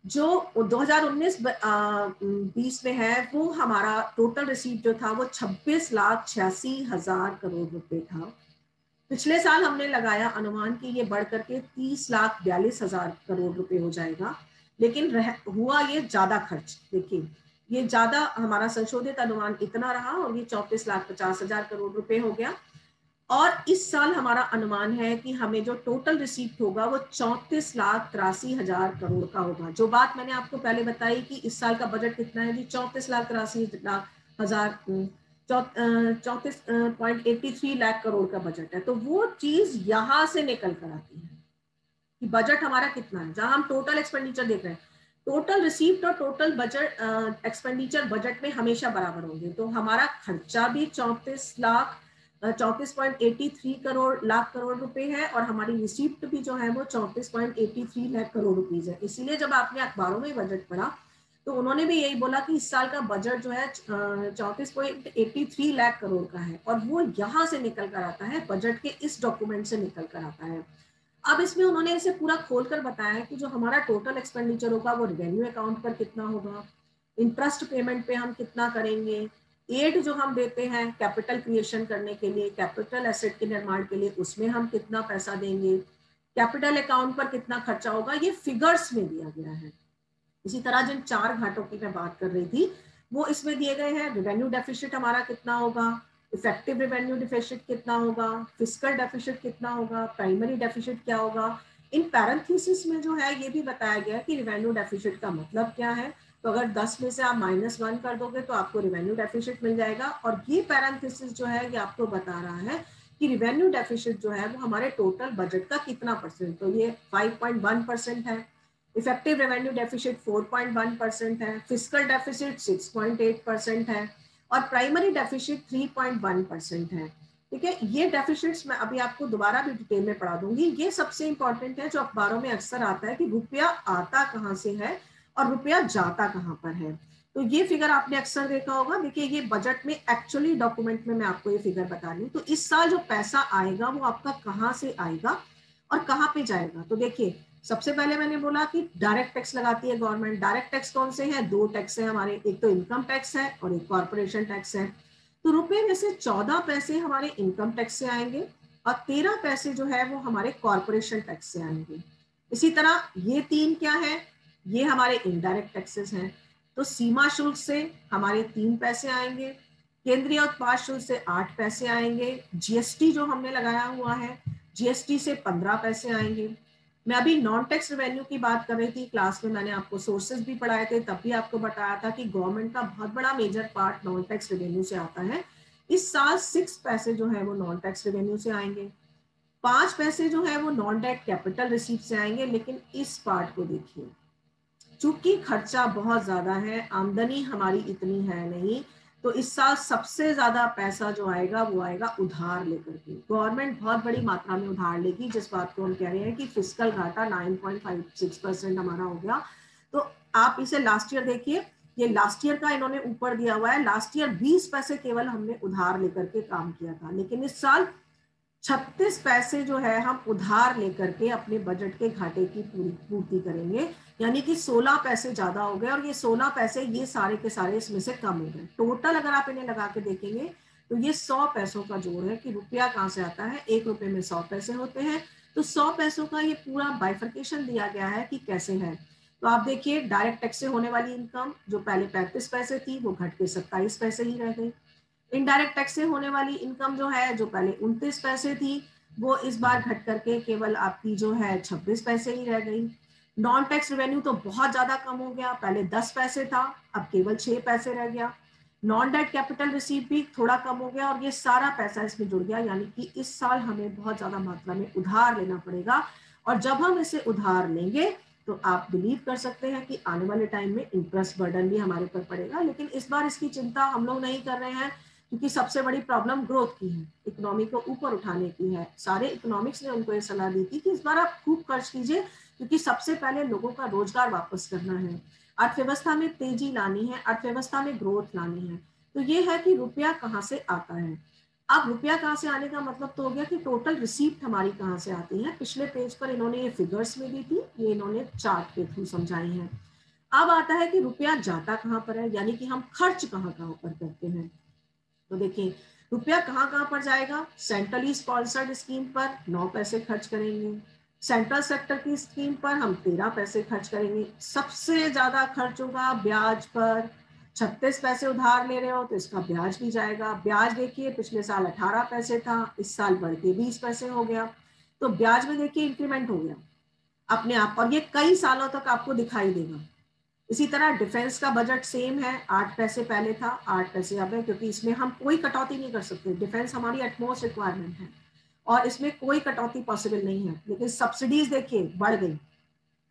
जो 2019-20 में है वो हमारा टोटल रिसीप्ट जो था वो 26,86,000 करोड़ रुपए था। पिछले साल हमने लगाया अनुमान कि ये बढ़ करके 30,42,000 करोड़ रुपए हो जाएगा, लेकिन हुआ ये ज्यादा खर्च। देखिए, ये ज्यादा हमारा संशोधित अनुमान इतना रहा और ये 34,50,000 करोड़ रुपए हो गया। और इस साल हमारा अनुमान है कि हमें जो टोटल रिसीप्ट होगा वो 34,83,000 करोड़ का होगा। जो बात मैंने आपको पहले बताई कि इस साल का बजट कितना है जी, 34,83,000 34.83 लाख करोड़ का बजट है। तो वो चीज यहां से निकल कर आती है कि बजट हमारा कितना है। जहां हम टोटल एक्सपेंडिचर देख रहे हैं, टोटल रिसीप्ट और टोटल बजट एक्सपेंडिचर बजट में हमेशा बराबर होंगे। तो हमारा खर्चा भी 34,83 करोड़ रुपए है और हमारी रिसीप्ट भी जो है वो 34.83 लाख करोड़ रुपीज है। इसीलिए जब आपने अखबारों में बजट पढ़ा तो उन्होंने भी यही बोला कि इस साल का बजट जो है 34.83 लाख करोड़ का है और वो यहाँ से निकल कर आता है, बजट के इस डॉक्यूमेंट से निकल कर आता है। अब इसमें उन्होंने इसे पूरा खोलकर बताया है कि जो हमारा टोटल एक्सपेंडिचर होगा वो रेवेन्यू अकाउंट पर कितना होगा, इंटरेस्ट पेमेंट पे हम कितना करेंगे, एड जो हम देते हैं कैपिटल क्रिएशन करने के लिए, कैपिटल एसेट के निर्माण के लिए, उसमें हम कितना पैसा देंगे, कैपिटल अकाउंट पर कितना खर्चा होगा, ये फिगर्स में दिया गया है। इसी तरह जिन 4 घाटों की मैं बात कर रही थी वो इसमें दिए गए हैं। रेवेन्यू डेफिसिट हमारा कितना होगा, इफेक्टिव रेवेन्यू डेफिसिट कितना होगा, फिस्कल डेफिसिट कितना होगा, प्राइमरी डेफिसिट क्या होगा। इन पैरेंथेसिस में जो है ये भी बताया गया कि रेवेन्यू डेफिसिट का मतलब क्या है। तो अगर 10 में से आप -1 कर दोगे तो आपको रेवेन्यू डेफिसिट मिल जाएगा। और ये पैरेंथेसिस जो है ये आपको बता रहा है कि रेवेन्यू डेफिसिट जो है वो हमारे टोटल बजट का कितना परसेंट, तो ये 5.1% है। इफेक्टिव रेवेन्यू डेफिसिट 4.1% है, फिस्कल डेफिसिट 6.8% है और प्राइमरी डेफिसिट 3.1% है। ठीक है, ये डेफिसिट्स मैं अभी आपको दोबारा भी डिटेल में पढ़ा दूंगी। ये सबसे इंपॉर्टेंट है जो अखबारों में अक्सर आता है कि रुपया आता कहाँ से है और रुपया जाता कहाँ पर है। तो ये फिगर आपने अक्सर देखा होगा। देखिए ये बजट में एक्चुअली डॉक्यूमेंट में मैं आपको ये फिगर बता रही हूँ। तो इस साल जो पैसा आएगा वो आपका कहाँ से आएगा और कहाँ पे जाएगा। तो देखिए सबसे पहले मैंने बोला कि डायरेक्ट टैक्स लगाती है गवर्नमेंट। डायरेक्ट टैक्स कौन से हैं, 2 टैक्स है हमारे, एक तो इनकम टैक्स है और एक कॉर्पोरेशन टैक्स है। तो रुपए में से 14 पैसे हमारे इनकम टैक्स से आएंगे और 13 पैसे जो है वो हमारे कॉर्पोरेशन टैक्स से आएंगे। इसी तरह ये 3 क्या है, ये हमारे इनडायरेक्ट टैक्सेस हैं। तो सीमा शुल्क से हमारे 3 पैसे आएंगे, केंद्रीय उत्पाद शुल्क से 8 पैसे आएंगे, जीएसटी जो हमने लगाया हुआ है जीएसटी से 15 पैसे आएंगे। मैं अभी नॉन टैक्स रेवेन्यू की बात कर रही थी, क्लास में मैंने आपको सोर्सेज भी पढ़ाए थे, तब भी आपको बताया था कि गवर्नमेंट का बहुत बड़ा major part non tax revenue से आता है। इस साल 6 पैसे जो है वो नॉन टैक्स रेवेन्यू से आएंगे, 5 पैसे जो है वो नॉन डेट कैपिटल रिसीप्ट से आएंगे। लेकिन इस पार्ट को देखिए, चूंकि खर्चा बहुत ज्यादा है, आमदनी हमारी इतनी है नहीं, तो इस साल सबसे ज्यादा पैसा जो आएगा वो आएगा उधार लेकर के। गवर्नमेंट बहुत बड़ी मात्रा में उधार लेगी, जिस बात को हम कह रहे हैं कि फिस्कल घाटा 9.56% हमारा हो गया। तो आप इसे लास्ट ईयर देखिए, ये लास्ट ईयर का इन्होंने ऊपर दिया हुआ है। लास्ट ईयर 20 पैसे केवल हमने उधार लेकर के काम किया था, लेकिन इस साल 36 पैसे जो है हम उधार लेकर के अपने बजट के घाटे की पूर्ति करेंगे। यानी कि 16 पैसे ज्यादा हो गए और ये 16 पैसे ये सारे के सारे इसमें से कम हो गए। टोटल अगर आप इन्हें लगा के देखेंगे तो ये 100 पैसों का जोड़ है कि रुपया कहाँ से आता है। 1 रुपए में 100 पैसे होते हैं, तो 100 पैसों का ये पूरा बाइफर्केशन दिया गया है कि कैसे है। तो आप देखिए डायरेक्ट टैक्स से होने वाली इनकम जो पहले 35 पैसे थी वो घट के 27 पैसे ही रह गई। इनडायरेक्ट टैक्स से होने वाली इनकम जो है जो पहले 29 पैसे थी वो इस बार घट करके केवल आपकी जो है 26 पैसे ही रह गई। नॉन टैक्स रेवेन्यू तो बहुत ज्यादा कम हो गया, पहले 10 पैसे था अब केवल 6 पैसे रह गया। नॉन डेट कैपिटल रिसीव भी थोड़ा कम हो गया और ये सारा पैसा इसमें जुड़ गया। यानी कि इस साल हमें बहुत ज्यादा मात्रा में उधार लेना पड़ेगा और जब हम इसे उधार लेंगे तो आप बिलीव कर सकते हैं कि आने वाले टाइम में इंटरेस्ट बर्डन भी हमारे ऊपर पड़ेगा। लेकिन इस बार इसकी चिंता हम लोग नहीं कर रहे हैं क्योंकि सबसे बड़ी प्रॉब्लम ग्रोथ की है, इकोनॉमी को ऊपर उठाने की है। सारे इकोनॉमिक्स ने उनको ये सलाह दी थी कि इस बार आप खूब खर्च कीजिए क्योंकि सबसे पहले लोगों का रोजगार वापस करना है, अर्थव्यवस्था में तेजी लानी है, अर्थव्यवस्था में ग्रोथ लानी है। तो ये है कि रुपया कहाँ से आता है। अब रुपया कहाँ से आने का मतलब तो हो गया कि टोटल रिसीप्ट हमारी कहाँ से आती है। पिछले पेज पर इन्होंने ये फिगर्स में दी थी, ये इन्होंने चार्ट के थ्रू समझाई है। अब आता है कि रुपया जाता कहाँ पर है, यानी कि हम खर्च कहाँ कहाँ पर करते हैं। तो देखिए रुपया कहाँ कहाँ पर जाएगा। सेंट्रली स्पॉन्सर्ड स्कीम पर 9 पैसे खर्च करेंगे, सेंट्रल सेक्टर की स्कीम पर हम 13 पैसे खर्च करेंगे। सबसे ज्यादा खर्च होगा ब्याज पर, 36 पैसे उधार ले रहे हो तो इसका ब्याज भी जाएगा। ब्याज देखिए पिछले साल 18 पैसे था, इस साल बढ़ के 20 पैसे हो गया। तो ब्याज में देखिए इंक्रीमेंट हो गया अपने आप और ये कई सालों तक आपको दिखाई देगा। इसी तरह डिफेंस का बजट सेम है, 8 पैसे पहले था 8 पैसे अब है, क्योंकि इसमें हम कोई कटौती नहीं कर सकते। डिफेंस हमारी एटमोस्ट रिक्वायरमेंट है और इसमें कोई कटौती पॉसिबल नहीं है। लेकिन सब्सिडीज देखिए बढ़ गई,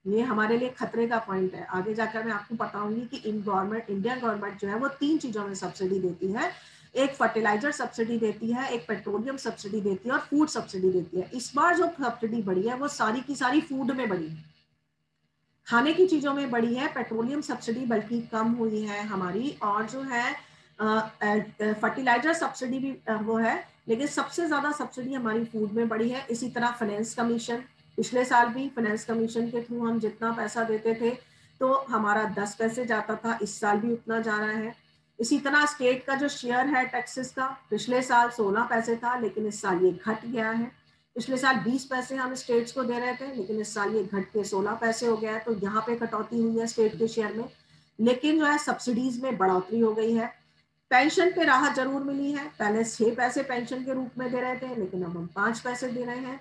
ये हमारे लिए खतरे का पॉइंट है। आगे जाकर मैं आपको बताऊंगी कि इंडियन गवर्नमेंट जो है वो 3 चीजों में सब्सिडी देती है। एक फर्टिलाइजर सब्सिडी देती है, एक पेट्रोलियम सब्सिडी देती है और फूड सब्सिडी देती है। इस बार जो सब्सिडी बढ़ी है वो सारी की सारी फूड में बढ़ी है, खाने की चीजों में बढ़ी है। पेट्रोलियम सब्सिडी बल्कि कम हुई है हमारी, और जो है फर्टिलाइजर सब्सिडी भी वो है, लेकिन सबसे ज्यादा सब्सिडी हमारी फूड में बढ़ी है। इसी तरह फाइनेंस कमीशन, पिछले साल भी फाइनेंस कमीशन के थ्रू हम जितना पैसा देते थे तो हमारा 10 पैसे जाता था, इस साल भी उतना जा रहा है। इसी तरह स्टेट का जो शेयर है टैक्सेस का, पिछले साल 16 पैसे था लेकिन इस साल ये घट गया है। पिछले साल 20 पैसे हम स्टेट्स को दे रहे थे लेकिन इस साल ये घट के 16 पैसे हो गया है, तो यहाँ पे कटौती हुई है स्टेट के शेयर में। लेकिन जो है सब्सिडीज में बढ़ोतरी हो गई है। पेंशन पे राहत जरूर मिली है, पहले 6 पैसे पेंशन के रूप में दे रहे थे लेकिन अब हम 5 पैसे दे रहे हैं।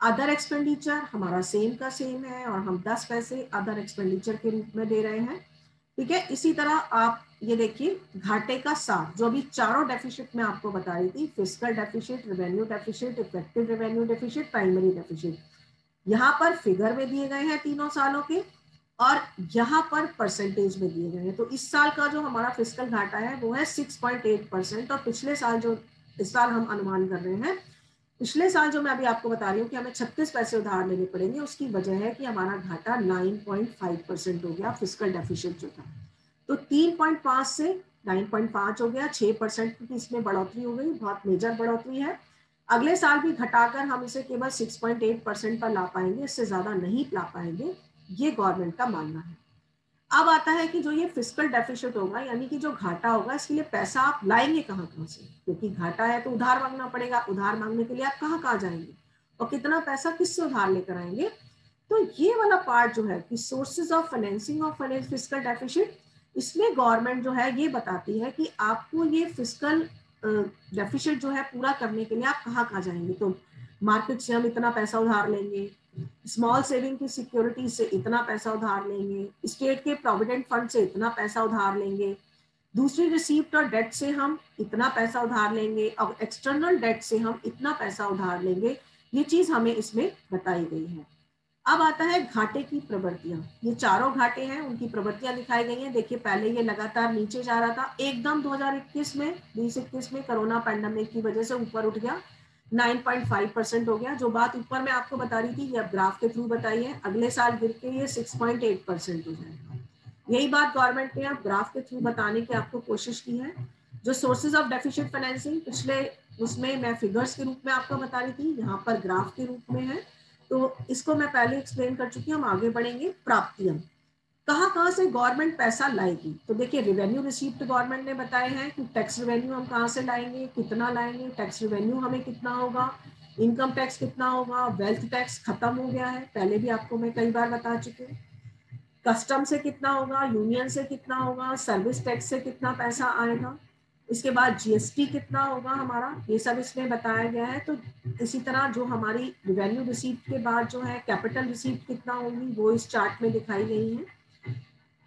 अदर एक्सपेंडिचर हमारा सेम का सेम है और हम 10 पैसे अदर एक्सपेंडिचर के रूप में दे रहे हैं। ठीक है, इसी तरह आप ये देखिए घाटे का सार, जो अभी चारों डेफिसिट में आपको बता रही थी, fiscal deficit, revenue deficit, effective revenue deficit, primary deficit, यहाँ पर फिगर में दिए गए हैं तीनों सालों के और यहाँ पर परसेंटेज में दिए गए हैं। तो इस साल का जो हमारा फिस्कल घाटा है वो है 6.8%, और पिछले साल जो इस साल हम अनुमान कर रहे हैं, पिछले साल जो मैं अभी आपको बता रही हूँ कि हमें 36 पैसे उधार लेने पड़ेंगे, उसकी वजह है कि हमारा घाटा 9.5% हो गया, फिस्कल डेफिसिट जो था। तो 3.5 से 9.5 हो गया, 6% की इसमें बढ़ोतरी हो गई, बहुत मेजर बढ़ोतरी है। अगले साल भी घटाकर हम इसे केवल 6.8% पर ला पाएंगे, इससे ज्यादा नहीं ला पाएंगे, ये गवर्नमेंट का मानना है। अब आता है कि जो ये फिस्कल डेफिसिट होगा, यानी कि जो घाटा होगा, इसके लिए पैसा आप लाएंगे कहाँ कहाँ से, क्योंकि घाटा है तो उधार मांगना पड़ेगा। उधार मांगने के लिए आप कहाँ कहाँ जाएंगे और कितना पैसा किससे उधार लेकर आएंगे। तो ये वाला पार्ट जो है कि sources of financing of fiscal deficit, इसमें गवर्नमेंट जो है ये बताती है कि आपको ये फिस्कल डेफिसिट जो है पूरा करने के लिए आप कहाँ कहाँ जाएंगे। तो मार्केट से हम इतना पैसा उधार लेंगे, स्मॉल सेविंग की सिक्योरिटी से इतना पैसा उधार लेंगे, स्टेट के प्रोविडेंट फंड से इतना पैसा उधार लेंगे, दूसरी रिसीप्ट और डेट से हम इतना पैसा उधार लेंगे, और एक्सटर्नल डेट से हम इतना पैसा उधार लेंगे। ये चीज हमें इसमें बताई गई है। अब आता है घाटे की प्रवृत्तियां। ये चारों घाटे हैं, उनकी प्रवृत्तियां दिखाई गई हैं। देखिए पहले ये लगातार नीचे जा रहा था, एकदम 2021 में कोरोना पैंडेमिक की वजह से ऊपर उठ गया, 9.5% हो गया। जो बात ऊपर में आपको बता रही थी ये अब ग्राफ के थ्रू बताई है, अगले साल गिर के ये 6.8% हो जाएगा। यही बात गवर्नमेंट ने अब ग्राफ के थ्रू बताने की आपको कोशिश की है। जो सोर्सेज ऑफ डेफिसिट फाइनेंसिंग पिछले उसमें मैं फिगर्स के रूप में आपको बता रही थी, यहाँ पर ग्राफ के रूप में है, तो इसको मैं पहले एक्सप्लेन कर चुकी हूँ। हम आगे बढ़ेंगे। प्राप्तियां, कहाँ कहाँ से गवर्नमेंट पैसा लाएगी, तो देखिए रेवेन्यू रिसीप्ट गवर्नमेंट ने बताए हैं कि टैक्स रेवेन्यू हम कहाँ से लाएंगे, कितना लाएंगे, टैक्स रेवेन्यू हमें कितना होगा, इनकम टैक्स कितना होगा, वेल्थ टैक्स खत्म हो गया है, पहले भी आपको मैं कई बार बता चुकी हूँ, कस्टम से कितना होगा, यूनियन से कितना होगा, सर्विस टैक्स से कितना पैसा आएगा, इसके बाद जीएसटी कितना होगा हमारा, ये सब इसमें बताया गया है। तो इसी तरह जो हमारी रेवेन्यू रिसीप्ट के बाद जो है कैपिटल रिसीप्ट कितना होगी वो इस चार्ट में दिखाई गई है।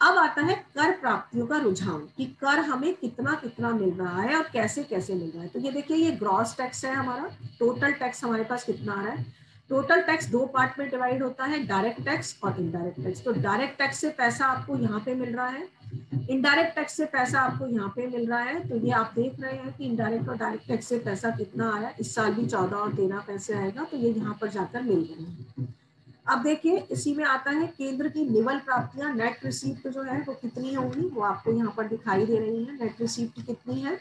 अब आता है कर प्राप्तियों का रुझान, कि कर हमें कितना कितना मिल रहा है और कैसे कैसे मिल रहा है। तो ये देखिए ये ग्रॉस टैक्स है हमारा, टोटल टैक्स हमारे पास कितना आ रहा है। टोटल टैक्स दो पार्ट में डिवाइड होता है, डायरेक्ट टैक्स और इनडायरेक्ट टैक्स। तो डायरेक्ट टैक्स से पैसा आपको यहाँ पे मिल रहा है, इनडायरेक्ट टैक्स से पैसा आपको यहाँ पे मिल रहा है। तो ये आप देख रहे हैं कि इनडायरेक्ट और डायरेक्ट टैक्स से पैसा कितना आ रहा है। इस साल भी 14 और 13 पैसे आएगा, तो ये यहाँ पर जाकर मिल रहे हैं। अब देखिए इसी में आता है केंद्र की निवल प्राप्तियां, नेट रिसीप्ट जो है वो कितनी होंगी, वो आपको यहाँ पर दिखाई दे रही है, नेट रिसीप्ट कितनी है।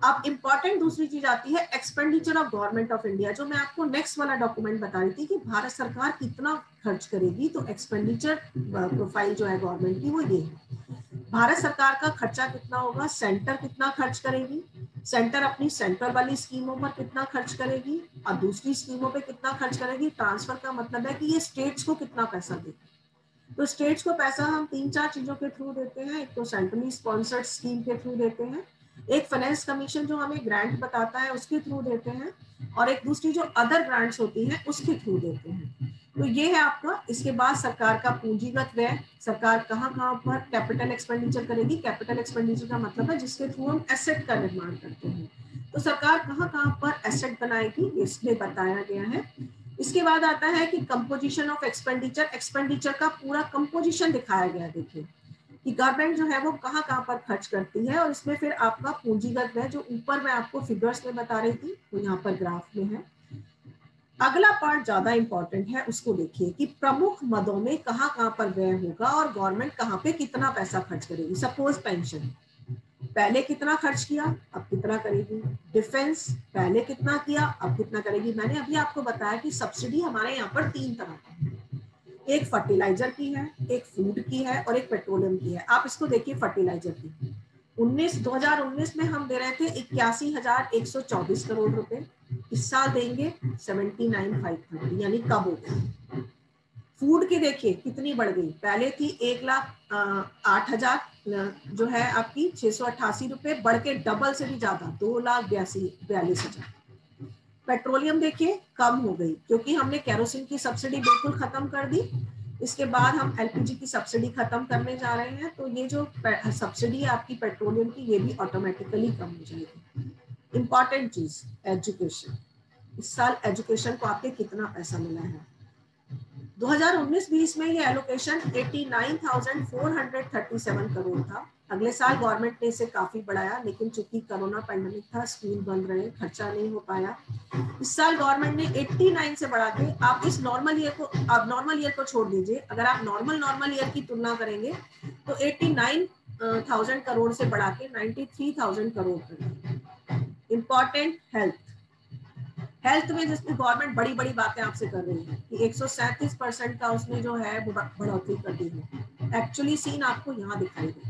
अब इंपॉर्टेंट दूसरी चीज आती है expenditure of government of India, जो मैं आपको नेक्स्ट वाला डॉक्यूमेंट बता रही थी कि भारत सरकार कितना खर्च करेगी। तो एक्सपेंडिचर प्रोफाइल जो है गवर्नमेंट की वो ये है, भारत सरकार का खर्चा कितना होगा, सेंटर कितना खर्च करेगी, सेंटर अपनी सेंट्रल वाली स्कीमों पर कितना खर्च करेगी और दूसरी स्कीमों पे कितना खर्च करेगी। ट्रांसफर का मतलब है कि ये स्टेट्स को कितना पैसा देगी। तो स्टेट्स को पैसा हम 3-4 चीजों के थ्रू देते हैं, एक तो सेंट्रली स्पॉन्सर्ड स्कीम के थ्रू देते हैं, एक फाइनेंस कमीशन जो हमें ग्रांट बताता है उसके थ्रू देते हैं, और एक दूसरी जो अदर ग्रांट्स होती हैं उसके थ्रू देते हैं। तो ये है आपका। इसके बाद सरकार का पूंजीगत व्यय, सरकार कहाँ कहाँ पर कैपिटल एक्सपेंडिचर करेगी। कैपिटल एक्सपेंडिचर का मतलब है जिसके थ्रू हम एसेट का निर्माण करते हैं। तो सरकार कहाँ कहाँ पर एसेट बनाएगी इसमें बताया गया है। इसके बाद आता है कि कंपोजिशन ऑफ एक्सपेंडिचर, एक्सपेंडिचर का पूरा कंपोजिशन दिखाया गया। देखिए कि गवर्नमेंट जो है वो कहाँ कहाँ पर खर्च करती है, और इसमें फिर आपका पूंजीगत व्यय जो ऊपर मैं आपको फिगर्स में बता रही थी वो यहाँ पर ग्राफ में है। अगला पार्ट ज्यादा इंपॉर्टेंट है, उसको देखिए कि प्रमुख मदों में कहाँ कहाँ पर व्यय होगा और गवर्नमेंट कहाँ पे कितना पैसा खर्च करेगी। सपोज पेंशन, पहले कितना खर्च किया अब कितना करेगी। डिफेंस, पहले कितना किया अब कितना करेगी। मैंने अभी आपको बताया कि सब्सिडी हमारे यहाँ पर 3 तरह की है, एक फर्टिलाइजर की है, एक फूड की है और एक पेट्रोलियम की है। आप इसको देखिए फर्टिलाइजर की 2019 में हम दे रहे थे 81,124 करोड़ रुपए, इस साल देंगे 79,530, यानी कब हो गई। फूड की देखिए कितनी बढ़ गई, पहले थी 1,08,000 जो है आपकी 688 रुपए, बढ़ के डबल से भी ज्यादा 2,42,000। पेट्रोलियम देखिए कम हो गई क्योंकि हमने केरोसिन की सब्सिडी बिल्कुल खत्म कर दी। इसके बाद हम एलपीजी की सब्सिडी खत्म करने जा रहे हैं, तो ये जो सब्सिडी है आपकी पेट्रोलियम की ये भी ऑटोमेटिकली कम हो जाएगी। इंपॉर्टेंट चीज एजुकेशन, इस साल एजुकेशन को आपके कितना पैसा मिला है। 2019-20 में ये एलोकेशन 89,437 करोड़ था। अगले साल गवर्नमेंट ने इसे काफी बढ़ाया, लेकिन चूंकि कोरोना पैंडेमिक था, स्कूल बंद रहे, खर्चा नहीं हो पाया। इस साल गवर्नमेंट ने 89 से बढ़ा के, आप इस नॉर्मल ईयर को, आप नॉर्मल ईयर को छोड़ दीजिए, अगर आप नॉर्मल ईयर की तुलना करेंगे तो 89,000 करोड़ से बढ़ा के 93,000 करोड़ कर। इंपॉर्टेंट हेल्थ में जिसमें गवर्नमेंट बड़ी बड़ी बातें आपसे कर रही है कि 137% का उसने जो है बढ़ोतरी कर दी है। एक्चुअली सीन आपको यहाँ दिखाई दे,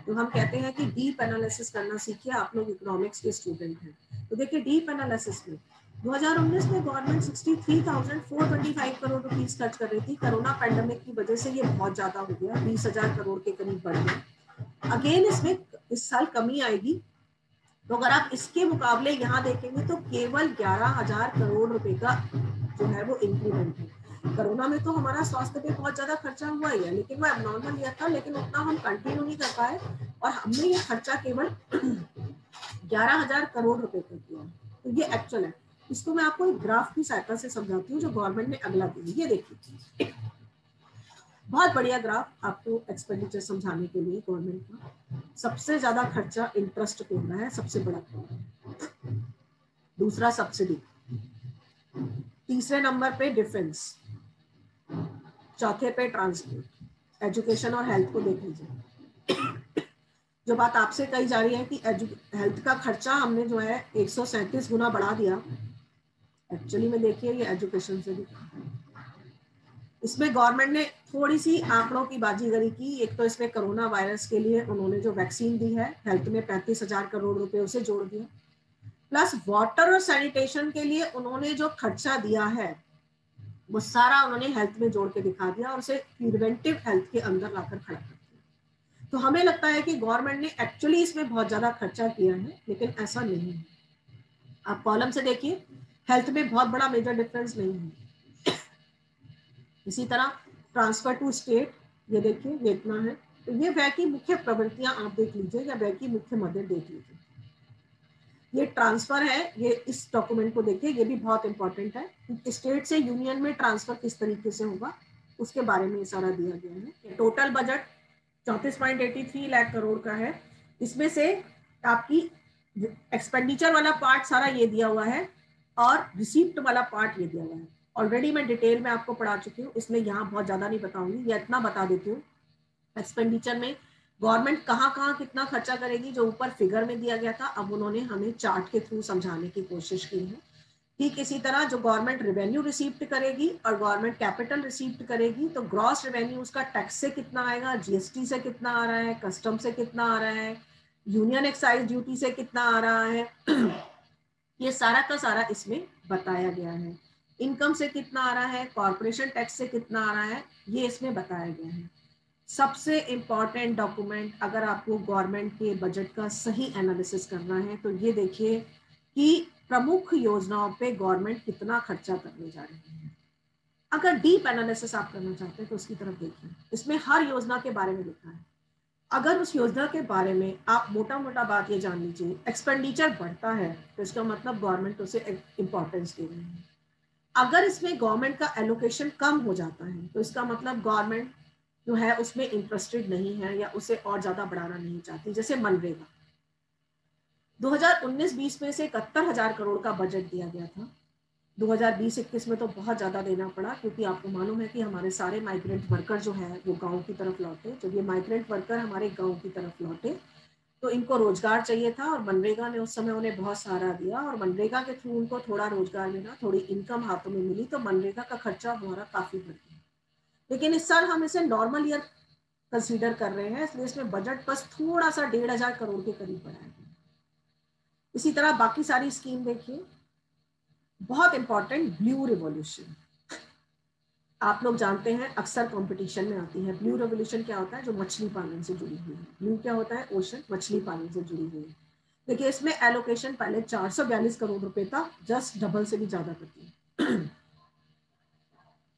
तो हम कहते हैं कि डीप एनालिसिस करना सीखिए, आप लोग इकोनॉमिक्स के स्टूडेंट हैं। तो देखिए डीप एनालिसिस में 2019 में गवर्नमेंट 63,425 करोड़ रुपीस खर्च कर रही थी। कोरोना पैंडेमिक की वजह से ये बहुत ज्यादा हो गया, 20,000 करोड़ के करीब बढ़ गया। अगेन इसमें इस साल कमी आएगी, तो अगर आप इसके मुकाबले यहाँ देखेंगे तो केवल 11,000 करोड़ रुपए का जो है वो इंक्रीमेंट है। कोरोना में तो हमारा स्वास्थ्य पे बहुत ज्यादा खर्चा हुआ ही है, लेकिन वो एबनॉर्मल ईयर था, लेकिन उतना हम कंटिन्यू नहीं कर पाए और हमने ये खर्चा केवल 11,000 करोड़ रुपए का किया। तो ये एक्चुअल है। इसको मैं आपको एक ग्राफ की सहायता से समझाती हूँ जो गवर्नमेंट ने अगला दी। ये देखिए बहुत बढ़िया ग्राफ आपको एक्सपेंडिचर समझाने के लिए। गवर्नमेंट का सबसे ज्यादा खर्चा इंटरेस्ट पे हो रहा है, सबसे बड़ा, दूसरा सब्सिडी, तीसरे नंबर पे डिफेंस, चौथे पे ट्रांसपोर्ट। एजुकेशन और हेल्थ को देख लीजिए। जो बात आपसे कही जा रही है कि हेल्थ का खर्चा हमने जो है 137 गुना बढ़ा दिया, एक्चुअली में देखिए ये एजुकेशन से भी। इसमें गवर्नमेंट ने थोड़ी सी आंकड़ों की बाजीगरी की। एक तो इसमें कोरोना वायरस के लिए उन्होंने जो वैक्सीन दी है, हेल्थ में 35,000 करोड़ रुपए उसे जोड़ दिया, प्लस वाटर और सैनिटेशन के लिए उन्होंने जो खर्चा दिया है वो सारा उन्होंने हेल्थ में जोड़ के दिखा दिया और उसे प्रिवेंटिव हेल्थ के अंदर लाकर खड़ा कर दिया। तो हमें लगता है कि गवर्नमेंट ने एक्चुअली इसमें बहुत ज्यादा खर्चा किया है, लेकिन ऐसा नहीं है। आप कॉलम से देखिए, हेल्थ में बहुत बड़ा मेजर डिफरेंस नहीं है। इसी तरह ट्रांसफर टू स्टेट, ये देखिए ये इतना है। तो ये व्यय की मुख्य प्रवृत्तियां आप देख लीजिए या व्यय की मुख्य मदद देख लीजिए। ये ट्रांसफर है, ये इस डॉक्यूमेंट को देखिए, ये भी बहुत इंपॉर्टेंट है। स्टेट से यूनियन में ट्रांसफर किस तरीके से होगा उसके बारे में सारा दिया गया है। टोटल बजट 34.83 लाख करोड़ का है। इसमें से आपकी एक्सपेंडिचर वाला पार्ट सारा ये दिया हुआ है और रिसीप्ट वाला पार्ट ये दिया हुआ है। ऑलरेडी मैं डिटेल में आपको पढ़ा चुकी हूँ, इसलिए यहाँ बहुत ज्यादा नहीं बताऊंगी, या इतना बता देती हूँ। एक्सपेंडिचर में गवर्नमेंट कहाँ कहाँ कितना खर्चा करेगी जो ऊपर फिगर में दिया गया था, अब उन्होंने हमें चार्ट के थ्रू समझाने की कोशिश की है। ठीक इसी तरह जो गवर्नमेंट रेवेन्यू रिसीप्ट करेगी और गवर्नमेंट कैपिटल रिसीप्ट करेगी, तो ग्रॉस रेवेन्यू उसका टैक्स से कितना आएगा, जीएसटी से कितना आ रहा है, कस्टम से कितना आ रहा है, यूनियन एक्साइज ड्यूटी से कितना आ रहा है, ये सारा का सारा इसमें बताया गया है। इनकम से कितना आ रहा है, कॉर्पोरेशन टैक्स से कितना आ रहा है, ये इसमें बताया गया है। सबसे इंपॉर्टेंट डॉक्यूमेंट, अगर आपको गवर्नमेंट के बजट का सही एनालिसिस करना है तो ये देखिए कि प्रमुख योजनाओं पे गवर्नमेंट कितना खर्चा करने जा रही है। अगर डीप एनालिसिस आप करना चाहते हैं तो उसकी तरफ देखिए, इसमें हर योजना के बारे में लिखा है। अगर उस योजना के बारे में आप मोटा मोटा बात ये जान लीजिए, एक्सपेंडिचर बढ़ता है तो इसका मतलब गवर्नमेंट उसे इंपॉर्टेंस दे रही है। अगर इसमें गवर्नमेंट का एलोकेशन कम हो जाता है तो इसका मतलब गवर्नमेंट जो है उसमें इंटरेस्टेड नहीं है या उसे और ज्यादा बढ़ाना नहीं चाहती। जैसे मनरेगा 2019-20 में से 71,000 करोड़ का बजट दिया गया था। 2020-21 में तो बहुत ज्यादा देना पड़ा, क्योंकि आपको मालूम है कि हमारे सारे माइग्रेंट वर्कर जो है वो गांव की तरफ लौटे। जब ये माइग्रेंट वर्कर हमारे गांव की तरफ लौटे तो इनको रोजगार चाहिए था, और मनरेगा ने उस समय उन्हें बहुत सहारा दिया, और मनरेगा के थ्रू उनको थोड़ा रोजगार मिला, थोड़ी इनकम हाथों में मिली, तो मनरेगा का खर्चा हमारा काफी बढ़ गया। लेकिन इस साल हम इसे नॉर्मल ईयर कंसीडर कर रहे हैं, इसलिए इसमें बजट बस थोड़ा सा 1,500 करोड़ के करीब बढ़ाया गया। इसी तरह बाकी सारी स्कीम देखिए। बहुत इंपॉर्टेंट ब्लू रिवॉल्यूशन, आप लोग जानते हैं अक्सर कंपटीशन में आती है। ब्लू रेवोल्यूशन क्या होता है? जो मछली पालन से जुड़ी हुई है। ब्लू क्या होता है? ओशन, मछली पालन से जुड़ी हुई है। देखिए इसमें एलोकेशन पहले 442 करोड़ रुपए था, जस्ट डबल से भी ज्यादा करती है।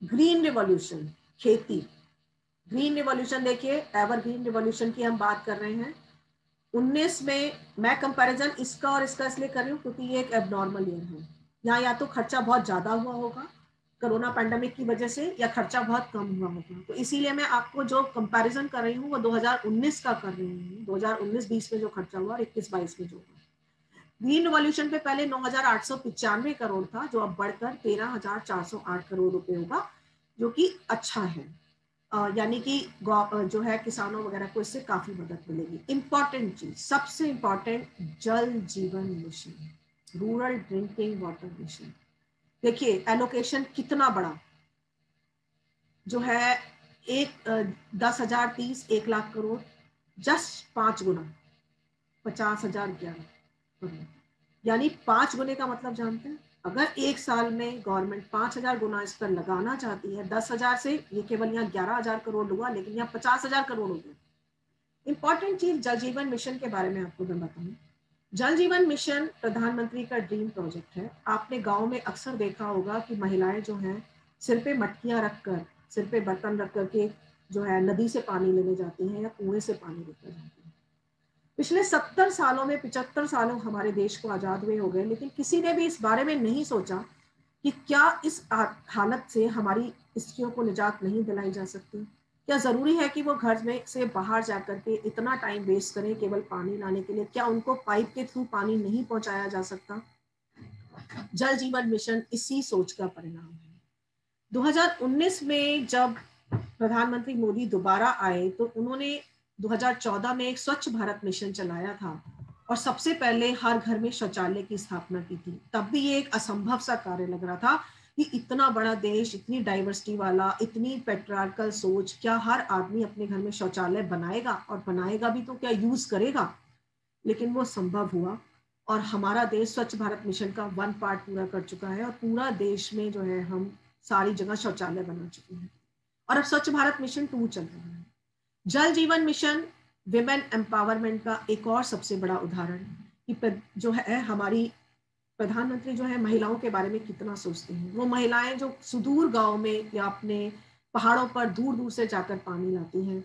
ग्रीन रिवॉल्यूशन, खेती। ग्रीन रिवॉल्यूशन देखिए, एवर ग्रीन रिवॉल्यूशन की हम बात कर रहे हैं। 19 में मैं कंपैरिजन इसका और इसका इसलिए कर रही हूँ क्योंकि ये एक एबनॉर्मल ईयर है। यहाँ या तो खर्चा बहुत ज्यादा हुआ होगा कोरोना पैंडेमिक की वजह से, या खर्चा बहुत कम हुआ होगा। तो इसीलिए मैं आपको जो कंपैरिजन कर रही हूँ वो 2019 का कर रही हूँ, 2019-20 में जो खर्चा हुआ और 21-22 में जो हुआ। ग्रीन रिवॉल्यूशन पे पहले 9,895 करोड़ था, जो अब बढ़कर 13,408 करोड़ रुपए होगा, जो कि अच्छा है। यानी कि जो है किसानों वगैरह को इससे काफी मदद मिलेगी। इंपॉर्टेंट चीज, सबसे इंपॉर्टेंट, जल जीवन mission, rural drinking water mission. देखिए एलोकेशन कितना बड़ा जो है, 10,000 30 1,00,000 करोड़, जस्ट 5 गुना, 50,000 11 करोड़, यानी 5 गुने का मतलब जानते हैं? अगर एक साल में गवर्नमेंट 5,000 गुना इस पर लगाना चाहती है, 10,000 से ये केवल यहाँ 11,000 करोड़ हुआ, लेकिन यहाँ 50,000 करोड़ हो गया। इंपॉर्टेंट चीज जल जीवन मिशन के बारे में आपको मैं बताऊं। जल जीवन मिशन प्रधानमंत्री का ड्रीम प्रोजेक्ट है। आपने गांव में अक्सर देखा होगा कि महिलाएं जो हैं सिर पे मटकियां रखकर, सिर पे बर्तन रख करके जो है नदी से पानी लेने जाती हैं या कुएं से पानी लेकर जाती हैं। पिछले 70 सालों में, 75 सालों हमारे देश को आजाद हुए हो गए, लेकिन किसी ने भी इस बारे में नहीं सोचा कि क्या इस हालत से हमारी स्त्रियों को निजात नहीं दिलाई जा सकती। क्या जरूरी है कि वो घर में से बाहर जाकर के इतना टाइम वेस्ट करें केवल पानी लाने के लिए? क्या उनको पाइप के थ्रू पानी नहीं पहुंचाया जा सकता? जल जीवन मिशन इसी सोच का परिणाम है। 2019 में जब प्रधानमंत्री मोदी दोबारा आए तो उन्होंने 2014 में एक स्वच्छ भारत मिशन चलाया था, और सबसे पहले हर घर में शौचालय की स्थापना की थी। तब भी ये एक असंभव सा कार्य लग रहा था कि इतना बड़ा देश, इतनी डाइवर्सिटी वाला, इतनी पेट्रियार्कल सोच, क्या हर आदमी अपने घर में शौचालय बनाएगा? और बनाएगा भी तो क्या यूज करेगा? लेकिन वो संभव हुआ, और हमारा देश स्वच्छ भारत मिशन का 1 पार्ट पूरा कर चुका है, और पूरा देश में जो है हम सारी जगह शौचालय बना चुके हैं। और अब स्वच्छ भारत मिशन 2 चल रहा है। जल जीवन मिशन विमेन एम्पावरमेंट का एक और सबसे बड़ा उदाहरण कि जो है हमारी प्रधानमंत्री जो है महिलाओं के बारे में कितना सोचते हैं। वो महिलाएं जो सुदूर गांव में या अपने पहाड़ों पर दूर दूर से जाकर पानी लाती हैं,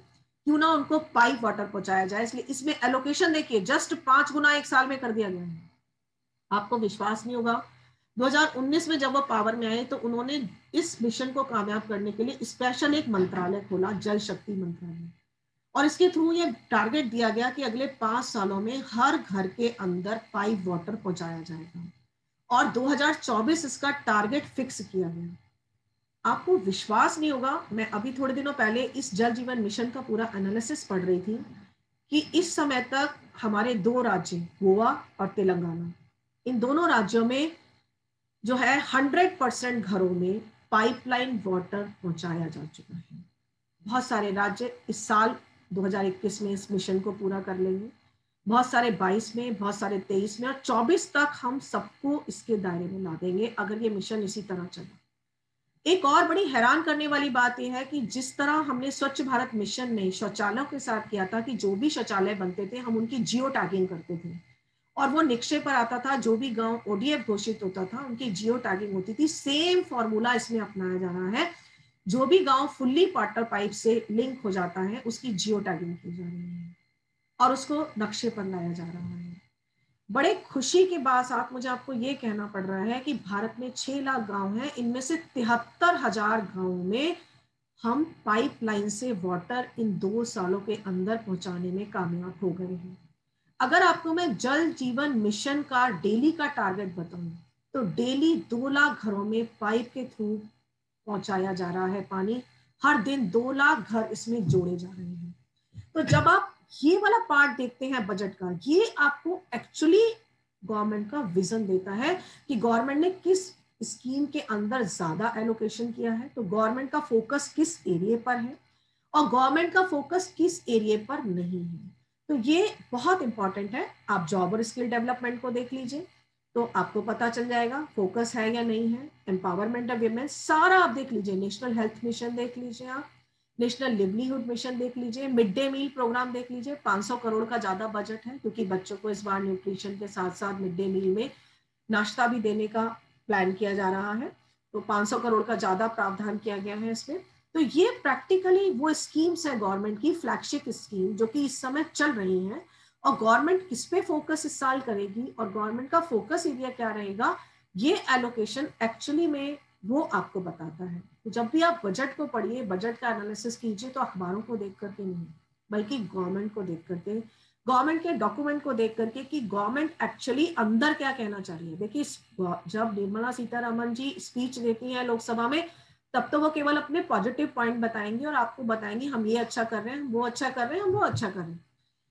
क्यों ना उनको पाइप वाटर पहुंचाया जाए। इसलिए इसमें एलोकेशन देखिए जस्ट 5 गुना एक साल में कर दिया गया है। आपको विश्वास नहीं होगा, 2019 में जब वो पावर में आए तो उन्होंने इस मिशन को कामयाब करने के लिए स्पेशल एक मंत्रालय खोला, जल शक्ति मंत्रालय, और इसके थ्रू ये टारगेट दिया गया कि अगले 5 सालों में हर घर के अंदर पाइप वाटर पहुंचाया जाएगा, और 2024 इसका टारगेट फिक्स किया गया। आपको विश्वास नहीं होगा, मैं अभी थोड़े दिनों पहले इस जल जीवन मिशन का पूरा एनालिसिस पढ़ रही थी कि इस समय तक हमारे 2 राज्य, गोवा और तेलंगाना, इन दोनों राज्यों में जो है 100% घरों में पाइपलाइन वाटर पहुंचाया जा चुका है। बहुत सारे राज्य इस साल 2021 में इस मिशन को पूरा कर लेंगे, बहुत सारे 22 में, बहुत सारे 23 में, और 24 तक हम सबको इसके दायरे में ला देंगे अगर ये मिशन इसी तरह चला। एक और बड़ी हैरान करने वाली बात यह है कि जिस तरह हमने स्वच्छ भारत मिशन में शौचालयों के साथ किया था कि जो भी शौचालय बनते थे हम उनकी जियो टैगिंग करते थे, और वो निक्षय पर आता था, जो भी गांव ओडीएफ घोषित होता था उनकी जियो टैगिंग होती थी। सेम फॉर्मूला इसमें अपनाया जा रहा है। जो भी गांव फुल्ली वाटर पाइप से लिंक हो जाता है उसकी जियो टैगिंग की जा रही है और उसको नक्शे पर लाया जा रहा है। बड़े खुशी के साथ मुझे आपको ये कहना पड़ रहा है कि भारत में 6 लाख गांव हैं, इनमें से 73,000 गांव में हम पाइपलाइन से वाटर इन 2 सालों के अंदर पहुंचाने में कामयाब हो गए हैं। अगर आपको मैं जल जीवन मिशन का डेली का टारगेट बताऊं तो डेली 2 लाख घरों में पाइप के थ्रू पहुंचाया जा रहा है पानी। हर दिन 2 लाख घर इसमें जोड़े जा रहे हैं। तो जब आप ये वाला पार्ट देखते हैं बजट का, ये आपको एक्चुअली गवर्नमेंट का विजन देता है कि गवर्नमेंट ने किस स्कीम के अंदर ज्यादा एलोकेशन किया है, तो गवर्नमेंट का फोकस किस एरिया पर है और गवर्नमेंट का फोकस किस एरिया पर नहीं है। तो ये बहुत इंपॉर्टेंट है। आप जॉब और स्किल डेवलपमेंट को देख लीजिए तो आपको पता चल जाएगा फोकस है या नहीं है। एम्पावरमेंट ऑफ विमेन सारा आप देख लीजिए, नेशनल हेल्थ मिशन देख लीजिए, आप नेशनल लिवलीहुड मिशन देख लीजिए, मिड डे मील प्रोग्राम देख लीजिए, 500 करोड़ का ज्यादा बजट है क्योंकि बच्चों को इस बार न्यूट्रिशन के साथ साथ मिड डे मील में नाश्ता भी देने का प्लान किया जा रहा है। तो 500 करोड़ का ज्यादा प्रावधान किया गया है इसमें। तो ये प्रैक्टिकली वो स्कीम्स है गवर्नमेंट की फ्लैगशिप स्कीम जो कि इस समय चल रही है। और गवर्नमेंट किस पे फोकस इस साल करेगी और गवर्नमेंट का फोकस एरिया क्या रहेगा, ये एलोकेशन एक्चुअली में वो आपको बताता है। तो जब भी आप बजट को पढ़िए, बजट का एनालिसिस कीजिए तो अखबारों को देख करके नहीं बल्कि गवर्नमेंट को देख करके, गवर्नमेंट के डॉक्यूमेंट को देख करके कि गवर्नमेंट एक्चुअली अंदर क्या कहना चाह रही है। देखिए जब निर्मला सीतारमण जी स्पीच देती हैं लोकसभा में तब तो वो केवल अपने पॉजिटिव पॉइंट बताएंगे और आपको बताएंगे हम ये अच्छा कर रहे हैं, हम वो अच्छा कर रहे हैं, हम वो अच्छा कर रहे हैं।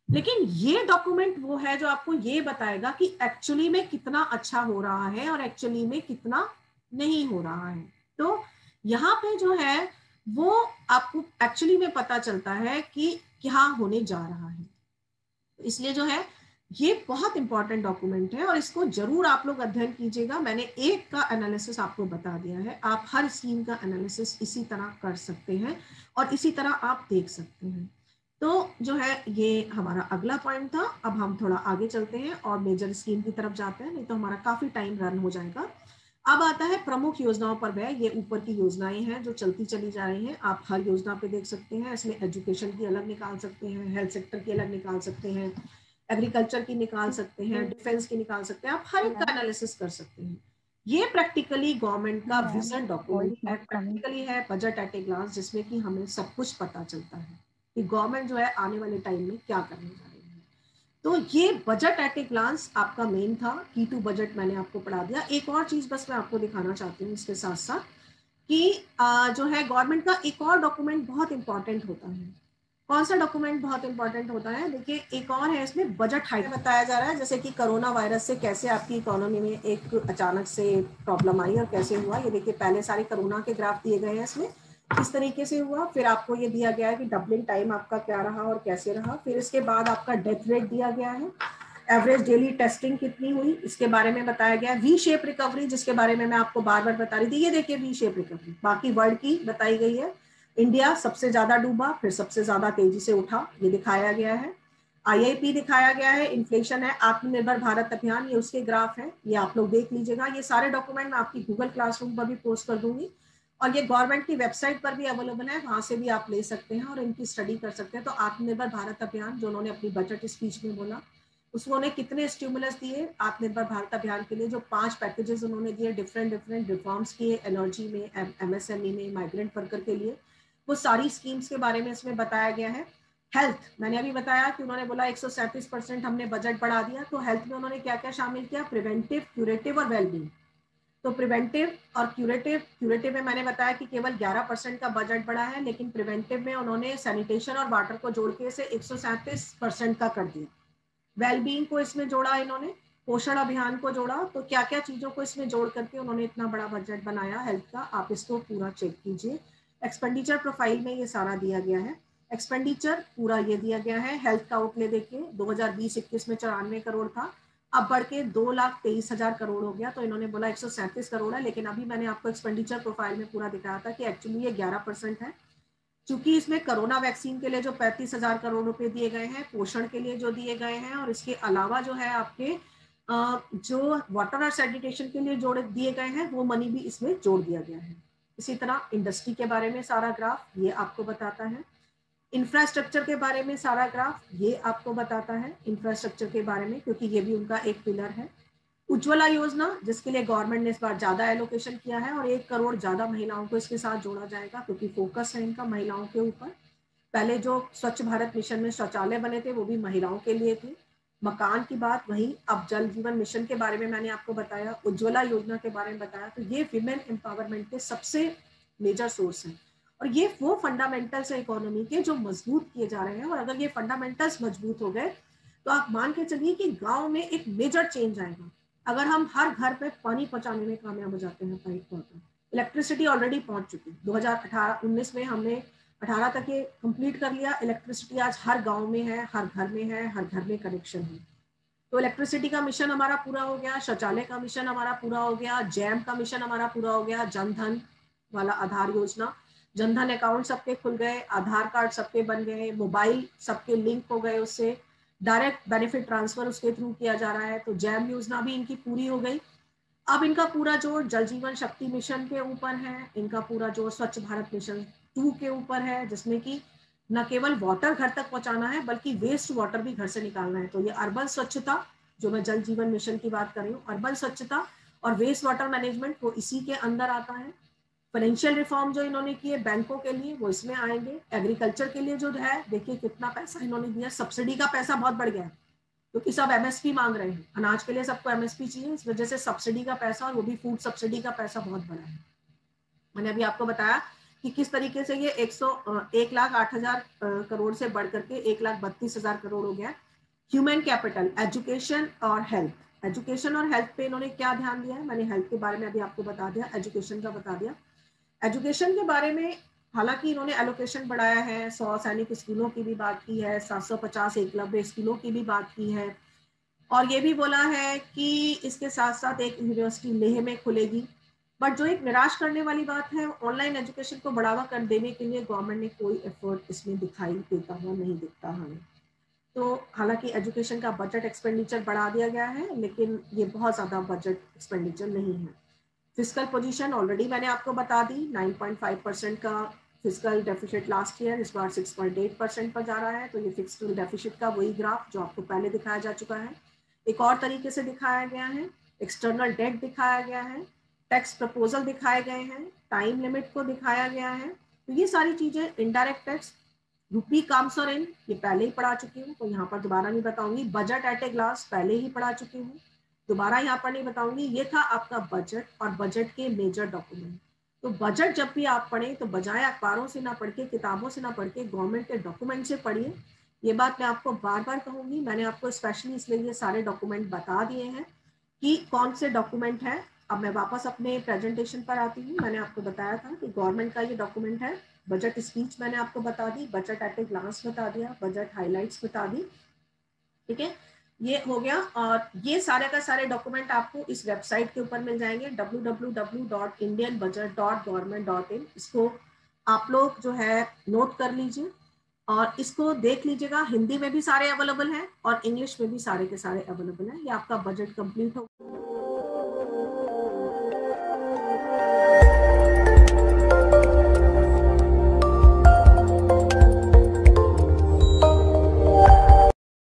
लेकिन ये डॉक्यूमेंट वो है जो आपको ये बताएगा कि एक्चुअली में कितना अच्छा हो रहा है और एक्चुअली में कितना नहीं हो रहा है। तो यहाँ पे जो है वो आपको एक्चुअली में पता चलता है कि क्या होने जा रहा है। इसलिए जो है ये बहुत इंपॉर्टेंट डॉक्यूमेंट है और इसको जरूर आप लोग अध्ययन कीजिएगा। मैंने एक का एनालिसिस आपको बता दिया है, आप हर स्कीम का एनालिसिस इसी तरह कर सकते हैं और इसी तरह आप देख सकते हैं। तो जो है ये हमारा अगला पॉइंट था। अब हम थोड़ा आगे चलते हैं और मेजर स्कीम की तरफ जाते हैं, नहीं तो हमारा काफी टाइम रन हो जाएगा। अब आता है प्रमुख योजनाओं पर व्यय। ये ऊपर की योजनाएं हैं जो चलती चली जा रही हैं, आप हर योजना पे देख सकते हैं। इसमें एजुकेशन की अलग निकाल सकते हैं, हेल्थ सेक्टर की अलग निकाल सकते हैं, एग्रीकल्चर की निकाल सकते हैं, डिफेंस की निकाल सकते हैं, आप हर एक का एनालिसिस कर सकते हैं। ये प्रैक्टिकली गवर्नमेंट का विजन डॉक्यूमेंट है, प्रैक्टिकली है बजट एट ए ग्लांस, जिसमें कि हमें सब कुछ पता चलता है कि गवर्नमेंट जो है आने वाले टाइम में क्या करने जा रही है। तो ये बजट एट ए ग्लांस आपका मेन था। की टू बजट मैंने आपको पढ़ा दिया। एक और चीज बस मैं आपको दिखाना चाहती हूँ इसके साथ साथ कि जो है गवर्नमेंट का एक और डॉक्यूमेंट बहुत इंपॉर्टेंट होता है। कौन सा डॉक्यूमेंट बहुत इंपॉर्टेंट होता है, देखिए एक और है इसमें बजट हाइट बताया जा रहा है, जैसे कि कोरोना वायरस से कैसे आपकी इकोनॉमी में एक अचानक से प्रॉब्लम आई और कैसे हुआ। ये देखिए पहले सारे कोरोना के ग्राफ दिए गए हैं इसमें, किस तरीके से हुआ। फिर आपको ये दिया गया है कि डबलिंग टाइम आपका क्या रहा और कैसे रहा। फिर इसके बाद आपका डेथ रेट दिया गया है, एवरेज डेली टेस्टिंग कितनी हुई इसके बारे में बताया गया है, वी शेप रिकवरी जिसके बारे में मैं आपको बार बार बता रही थी। ये देखिए वी शेप रिकवरी बाकी वर्ल्ड की बताई गई है। इंडिया सबसे ज्यादा डूबा फिर सबसे ज्यादा तेजी से उठा, ये दिखाया गया है। आईआईपी दिखाया गया है, इन्फ्लेशन है, आत्मनिर्भर भारत अभियान, ये उसके ग्राफ है, ये आप लोग देख लीजिएगा। ये सारे डॉक्यूमेंट मैं आपकी गूगल क्लासरूम पर भी पोस्ट कर दूंगी और ये गवर्नमेंट की वेबसाइट पर भी अवेलेबल है, वहां से भी आप ले सकते हैं और इनकी स्टडी कर सकते हैं। तो आत्मनिर्भर भारत अभियान जो उन्होंने अपनी बजट स्पीच में बोला, उसको उन्होंने कितने स्टिमुलस दिए आत्मनिर्भर भारत अभियान के लिए, जो 5 पैकेजेस उन्होंने दिए, डिफरेंट डिफरेंट रिफॉर्म्स किए एनर्जी में, एमएसएमई में, माइग्रेंट वर्कर के लिए, वो सारी स्कीम्स के बारे में इसमें बताया गया है। हेल्थ मैंने अभी बताया कि उन्होंने बोला 137% हमने बजट बढ़ा दिया। तो हेल्थ में उन्होंने क्या क्या शामिल किया, प्रिवेंटिव, क्यूरेटिव और वेलबींग। तो प्रिवेंटिव और क्यूरेटिव में मैंने बताया कि केवल 11% का बजट बढ़ा है, लेकिन प्रिवेंटिव में उन्होंने सैनिटेशन और वाटर को जोड़ के इसे 137% का कर दिया। वेलबींग को इसमें जोड़ा इन्होंने, पोषण अभियान को जोड़ा। तो क्या क्या चीजों को इसमें जोड़ करके उन्होंने इतना बड़ा बजट बनाया हेल्थ का, आप इसको पूरा चेक कीजिए। एक्सपेंडिचर प्रोफाइल में ये सारा दिया गया है, एक्सपेंडिचर पूरा ये दिया गया है। हेल्थ का आउटले देखिए 2020-21 में 94 करोड़ था, अब बढ़ के 2,23,000 करोड़ हो गया। तो इन्होंने बोला 137 करोड़ है, लेकिन अभी मैंने आपको एक्सपेंडिचर प्रोफाइल में पूरा दिखाया था कि एक्चुअली ये 11% है। चूंकि इसमें कोरोना वैक्सीन के लिए जो 35,000 करोड़ रुपए दिए गए हैं, पोषण के लिए जो दिए गए हैं, और इसके अलावा जो है आपके जो वाटर और सैनिटेशन के लिए जोड़ दिए गए हैं वो मनी भी इसमें जोड़ दिया गया है। इसी तरह इंडस्ट्री के बारे में सारा ग्राफ ये आपको बताता है। इंफ्रास्ट्रक्चर के बारे में सारा ग्राफ ये आपको बताता है इंफ्रास्ट्रक्चर के बारे में, क्योंकि ये भी उनका एक पिलर है। उज्ज्वला योजना, जिसके लिए गवर्नमेंट ने इस बार ज्यादा एलोकेशन किया है और 1 करोड़ ज्यादा महिलाओं को इसके साथ जोड़ा जाएगा, क्योंकि फोकस है इनका महिलाओं के ऊपर। पहले जो स्वच्छ भारत मिशन में शौचालय बने थे वो भी महिलाओं के लिए थे। मकान की बात वही, अब जल जीवन मिशन के बारे में मैंने आपको बताया, उज्ज्वला योजना के बारे में बताया। तो ये विमेन एम्पावरमेंट के सबसे मेजर सोर्स हैं और ये वो फंडामेंटल्स है इकोनॉमी के जो मजबूत किए जा रहे हैं। और अगर ये फंडामेंटल्स मजबूत हो गए तो आप मान के चलिए कि गांव में एक मेजर चेंज आएगा। अगर हम हर घर पे पानी पहुंचाने में कामयाब हो जाते हैं, पाइप पर इलेक्ट्रिसिटी ऑलरेडी पहुंच चुकी है। 2018-19 में हमने 18 तक ये कंप्लीट कर लिया। इलेक्ट्रिसिटी आज हर गांव में है, हर घर में है, हर घर में कनेक्शन है। तो इलेक्ट्रिसिटी का मिशन हमारा पूरा हो गया, शौचालय का मिशन हमारा पूरा हो गया, जैम का मिशन हमारा पूरा हो गया, जनधन वाला आधार योजना, जनधन अकाउंट सबके खुल गए, आधार कार्ड सबके बन गए, मोबाइल सबके लिंक हो गए, उससे डायरेक्ट बेनिफिट ट्रांसफर उसके थ्रू किया जा रहा है। तो जैम योजना भी इनकी पूरी हो गई। अब इनका पूरा जोर जल जीवन शक्ति मिशन के ऊपर है, इनका पूरा जोर स्वच्छ भारत मिशन 2 के ऊपर है, जिसमें कि न केवल वाटर घर तक पहुंचाना है बल्कि वेस्ट वाटर भी घर से निकालना है। तो ये अर्बन स्वच्छता, जो मैं जल जीवन मिशन की बात कर रही हूँ, अर्बन स्वच्छता और वेस्ट वाटर मैनेजमेंट वो इसी के अंदर आता है। फाइनेंशियल रिफॉर्म जो इन्होंने किए बैंकों के लिए वो इसमें आएंगे। एग्रीकल्चर के लिए जो है, देखिए कितना पैसा इन्होंने दिया, सब्सिडी का पैसा बहुत बढ़ गया है क्योंकि सब एमएसपी मांग रहे हैं, अनाज के लिए सबको एमएसपी चाहिए, इस वजह से सब्सिडी का पैसा, और वो भी फूड सब्सिडी का पैसा बहुत बड़ा है। मैंने अभी आपको बताया कि किस तरीके से ये 1,08,000 करोड़ से बढ़ करके 1,32,000 करोड़ हो गया। ह्यूमन कैपिटल, एजुकेशन और हेल्थ, एजुकेशन और हेल्थ पे इन्होंने क्या ध्यान दिया है, मैंने हेल्थ के बारे में अभी आपको बता दिया, एजुकेशन का बता दिया। एजुकेशन के बारे में हालांकि इन्होंने एलोकेशन बढ़ाया है, 100 सैनिक स्कूलों की भी बात की है, 750 एकलव्य स्कूलों की भी बात की है, और ये भी बोला है कि इसके साथ साथ एक यूनिवर्सिटी लेह में खुलेगी। बट जो एक निराश करने वाली बात है, ऑनलाइन एजुकेशन को बढ़ावा कर देने के लिए गवर्नमेंट ने कोई एफर्ट इसमें दिखाई देता हुआ नहीं दिखता हमें। तो हालांकि एजुकेशन का बजट एक्सपेंडिचर बढ़ा दिया गया है, लेकिन ये बहुत ज़्यादा बजट एक्सपेंडिचर नहीं है। फिस्कल पोजीशन ऑलरेडी मैंने आपको बता दी, 9.5% का फिस्कल डेफिसिट लास्ट ईयर, इस बार 6.8% पर जा रहा है। तो ये फिस्कल डेफिसिट का वही ग्राफ जो आपको पहले दिखाया जा चुका है, एक और तरीके से दिखाया गया है। एक्सटर्नल डेट दिखाया गया है, टैक्स प्रपोजल दिखाए गए हैं, टाइम लिमिट को दिखाया गया है। तो ये सारी चीजें, इनडायरेक्ट टैक्स, रूपी काम्स और इन, ये पहले ही पढ़ा चुकी हूँ तो यहाँ पर दोबारा नहीं बताऊंगी। बजट एट ए ग्लास पहले ही पढ़ा चुकी हूँ, दोबारा यहाँ पर नहीं बताऊंगी। ये था आपका बजट और बजट के मेजर डॉक्यूमेंट। तो बजट जब भी आप पढ़ें तो बजाय अखबारों से ना पढ़ के, किताबों से ना पढ़ के, गवर्नमेंट के डॉक्यूमेंट से पढ़िए। ये बात मैं आपको बार बार कहूंगी, मैंने आपको स्पेशली इसलिए ये सारे डॉक्यूमेंट बता दिए हैं कि कौन से डॉक्यूमेंट है। अब मैं वापस अपने प्रेजेंटेशन पर आती हूँ। मैंने आपको बताया था कि गवर्नमेंट का ये डॉक्यूमेंट है, बजट स्पीच मैंने आपको बता दी, बजट एट ए ग्लांस बता दिया, बजट हाइलाइट्स बता दी, ठीक है, ये हो गया। और ये सारे का सारे डॉक्यूमेंट आपको इस वेबसाइट के ऊपर मिल जाएंगे, www.indianbudget.government.in। इसको आप लोग जो है नोट कर लीजिए और इसको देख लीजिएगा। हिंदी में भी सारे अवेलेबल हैं और इंग्लिश में भी सारे के सारे अवेलेबल हैं। ये आपका बजट कंप्लीट हो